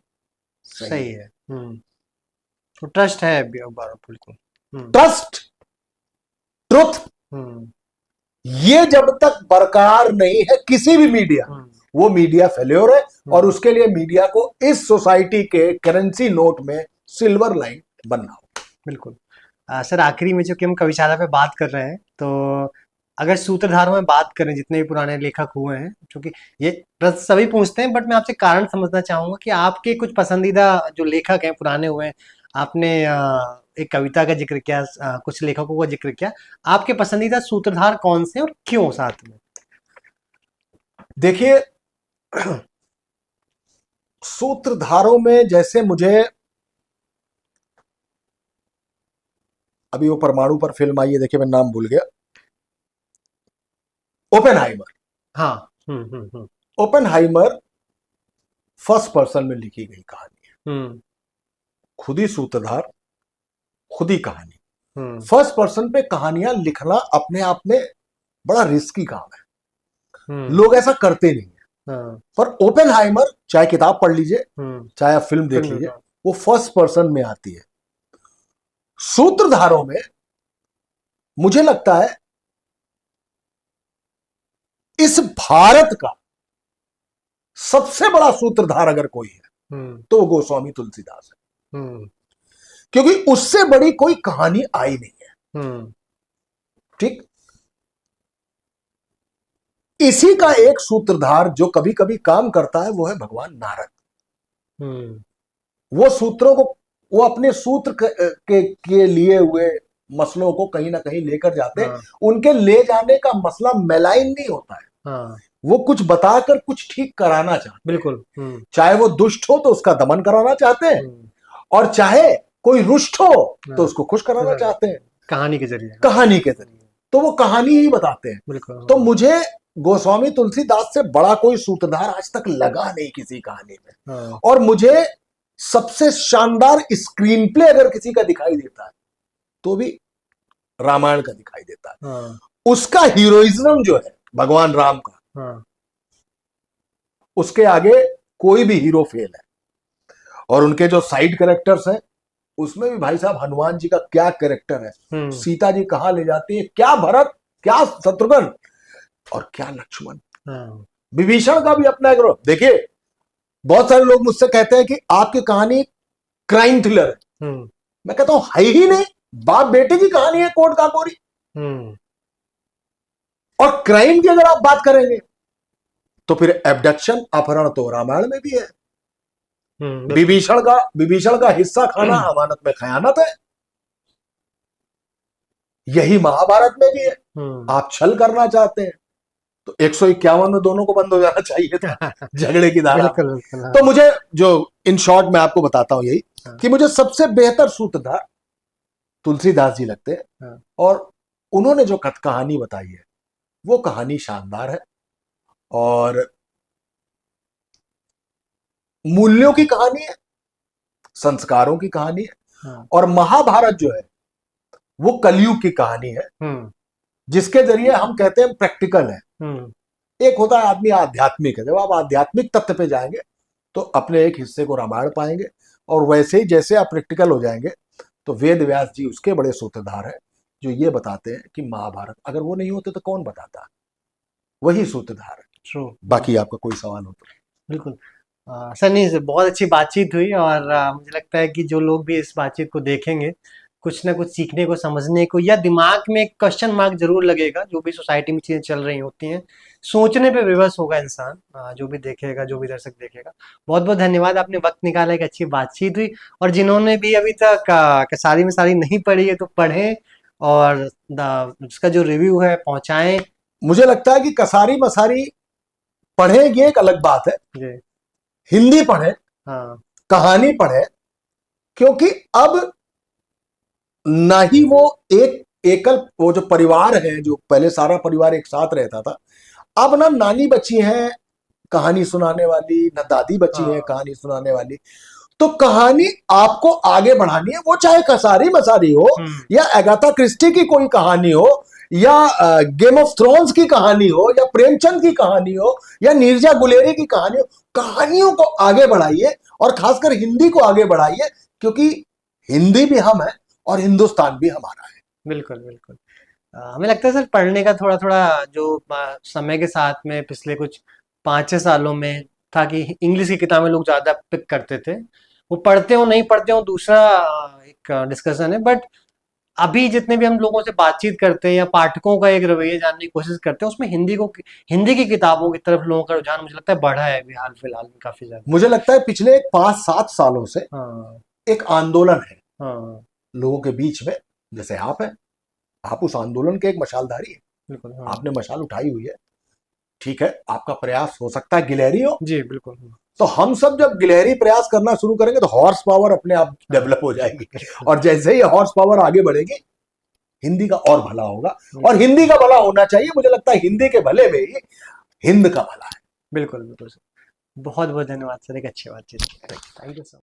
सही है। तो ट्रस्ट है अभी अखबारों पर, बिल्कुल। ट्रस्ट, ट्रुथ, ये जब तक बरकरार नहीं है किसी भी मीडिया, वो मीडिया फेल्योर है। और उसके लिए मीडिया को इस सोसाइटी के करेंसी नोट में सिल्वर लाइन बनना हो। बिल्कुल। सर, आखिरी में जो कि हम कविशाला पे बात कर रहे हैं, तो अगर सूत्रधारों में बात करें, जितने भी पुराने लेखक हुए हैं, क्योंकि ये प्रश्न सभी पूछते हैं, बट मैं आपसे कारण समझना चाहूंगा कि आपके कुछ पसंदीदा जो लेखक हैं पुराने हुए हैं, आपने एक कविता का जिक्र किया, कुछ लेखकों का जिक्र किया, आपके पसंदीदा सूत्रधार कौन से और क्यों साथ में? देखिए, सूत्रधारों में जैसे मुझे अभी वो परमाणु पर फिल्म आई है, देखिए मैं नाम भूल गया, ओपेनहाइमर। हाँ। ओपेनहाइमर फर्स्ट पर्सन में लिखी गई कहानी है, खुद ही सूत्रधार, खुद ही कहानी। फर्स्ट पर्सन पे कहानियां लिखना अपने आप में बड़ा रिस्की काम है, लोग ऐसा करते नहीं है। पर ओपेनहाइमर, चाहे किताब पढ़ लीजिए, चाहे आप फिल्म देख लीजिए, वो फर्स्ट पर्सन में आती है। सूत्रधारों में मुझे लगता है इस भारत का सबसे बड़ा सूत्रधार अगर कोई है तो वो गोस्वामी तुलसीदास है, क्योंकि उससे बड़ी कोई कहानी आई नहीं है। ठीक, इसी का एक सूत्रधार जो कभी कभी काम करता है वो है भगवान नारद। वो सूत्रों को, वो अपने सूत्र के लिए हुए मसलों को कहीं ना कहीं लेकर जाते हैं। उनके ले जाने का मसला मेलाइन नहीं होता है, वो कुछ बताकर कुछ ठीक कराना चाहते हैं। बिल्कुल। चाहे वो दुष्ट हो तो उसका दमन कराना चाहते हैं, और चाहे कोई रुष्ट हो तो उसको खुश कराना चाहते हैं, कहानी के जरिए। तो वो कहानी ही बताते हैं। तो मुझे गोस्वामी तुलसीदास से बड़ा कोई सूत्रधार आज तक लगा नहीं किसी कहानी में। और मुझे सबसे शानदार स्क्रीन प्ले अगर किसी का दिखाई देता है तो भी रामायण का दिखाई देता है। उसका हीरोइज्म जो है भगवान राम का, उसके आगे कोई भी हीरो फेल है। और उनके जो साइड कैरेक्टर्स हैं उसमें भी भाई साहब, हनुमान जी का क्या कैरेक्टर है, सीता जी कहां ले जाती है, क्या भरत, क्या शत्रुघ्न और क्या लक्ष्मण। विभीषण का भी अपना एक रोल। देखिए, बहुत सारे लोग मुझसे कहते हैं कि आपकी कहानी क्राइम थ्रिलर है। मैं कहता हूं है ही नहीं, बाप बेटे की कहानी है, कोर्ट काकोरी। और क्राइम की अगर आप बात करेंगे तो फिर एब्डक्शन, अपहरण तो रामायण में भी है। विभीषण का हिस्सा खाना अमानत में खयानत है, यही महाभारत में भी है। आप छल करना चाहते हैं तो 151 में दोनों को बंद हो जाना चाहिए था, झगड़े की धारा। तो मुझे जो इन शॉर्ट में आपको बताता हूं यही कि मुझे सबसे बेहतर सूत्रधार तुलसीदास जी लगते हैं। और उन्होंने जो कहानी बताई है वो कहानी शानदार है, और मूल्यों की कहानी है, संस्कारों की कहानी है। और महाभारत जो है वो कलयुग की कहानी है, जिसके जरिए हम कहते हैं प्रैक्टिकल है। एक होता है आदमी आध्यात्मिक है, जब आप आध्यात्मिक तत्व पे जाएंगे तो अपने एक हिस्से को रामायण पाएंगे। और वैसे ही जैसे आप प्रैक्टिकल हो जाएंगे तो वेद व्यास जी उसके बड़े सूत्रधार हैं, जो ये बताते हैं कि महाभारत अगर वो नहीं होते तो कौन बताता, वही सूत्रधार है। बाकी आपका कोई सवाल हो तो। बिल्कुल सर, नहीं, बहुत अच्छी बातचीत हुई, और मुझे लगता है कि जो लोग भी इस बातचीत को देखेंगे कुछ ना कुछ सीखने को, समझने को, या दिमाग में एक क्वेश्चन मार्क जरूर लगेगा। जो भी सोसाइटी में चीजें चल रही होती हैं, सोचने पे विवश होगा इंसान, जो भी देखेगा, जो भी दर्शक देखेगा। बहुत बहुत धन्यवाद, आपने वक्त निकाला, एक अच्छी बातचीत हुई। और जिन्होंने भी अभी तक सारी में सारी नहीं पढ़ी है तो पढ़ें, और उसका जो रिव्यू है पहुंचाएं। मुझे लगता है कि कसारी मसारी पढ़े ये एक अलग बात है, हिंदी पढ़े, कहानी पढ़े, क्योंकि अब ना ही वो एकल वो जो परिवार है, जो पहले सारा परिवार एक साथ रहता था, अब ना नानी बची है कहानी सुनाने वाली, ना दादी बची है कहानी सुनाने वाली। तो कहानी आपको आगे बढ़ानी है, वो चाहे कसारी मसारी हो या अगाथा क्रिस्टी की कोई कहानी हो या गेम ऑफ थ्रोन्स की कहानी हो या प्रेमचंद की कहानी हो या नीरजा गुलेरी की कहानी हो, कहानियों को आगे बढ़ाइए और खासकर हिंदी को आगे बढ़ाइए, क्योंकि हिंदी भी हम है और हिंदुस्तान भी हमारा है। बिल्कुल बिल्कुल। हमें लगता है सर पढ़ने का थोड़ा थोड़ा जो समय के साथ में पिछले कुछ 5-6 सालों में था कि इंग्लिश की किताबें लोग ज्यादा पिक करते थे। वो पढ़ते हो नहीं पढ़ते हो दूसरा एक डिस्कशन है, बट अभी जितने भी हम लोगों से बातचीत करते हैं या पाठकों का एक रवैया जानने की कोशिश करते हैं, उसमें हिंदी की किताबों की तरफ लोगों का रुझान मुझे लगता है बढ़ा है अभी हाल फिलहाल में काफी ज्यादा। मुझे लगता है पिछले 5-7 सालों से एक आंदोलन है लोगों के बीच में, जैसे आप हैं, आप उस आंदोलन के एक मशालधारी है। बिल्कुल। आपने मशाल उठाई हुई है, ठीक है, आपका प्रयास हो सकता है गिलहरी हो जी बिल्कुल। तो हम सब जब गिलहरी प्रयास करना शुरू करेंगे तो हॉर्स पावर अपने आप डेवलप हो जाएगी, और जैसे ही हॉर्स पावर आगे बढ़ेगी हिंदी का और भला होगा, और हिंदी का भला होना चाहिए। मुझे लगता है हिंदी के भले में ही हिंद का भला है। बिल्कुल बिल्कुल सर, बहुत बहुत धन्यवाद सर, एक अच्छी बातचीत। Thank you sir.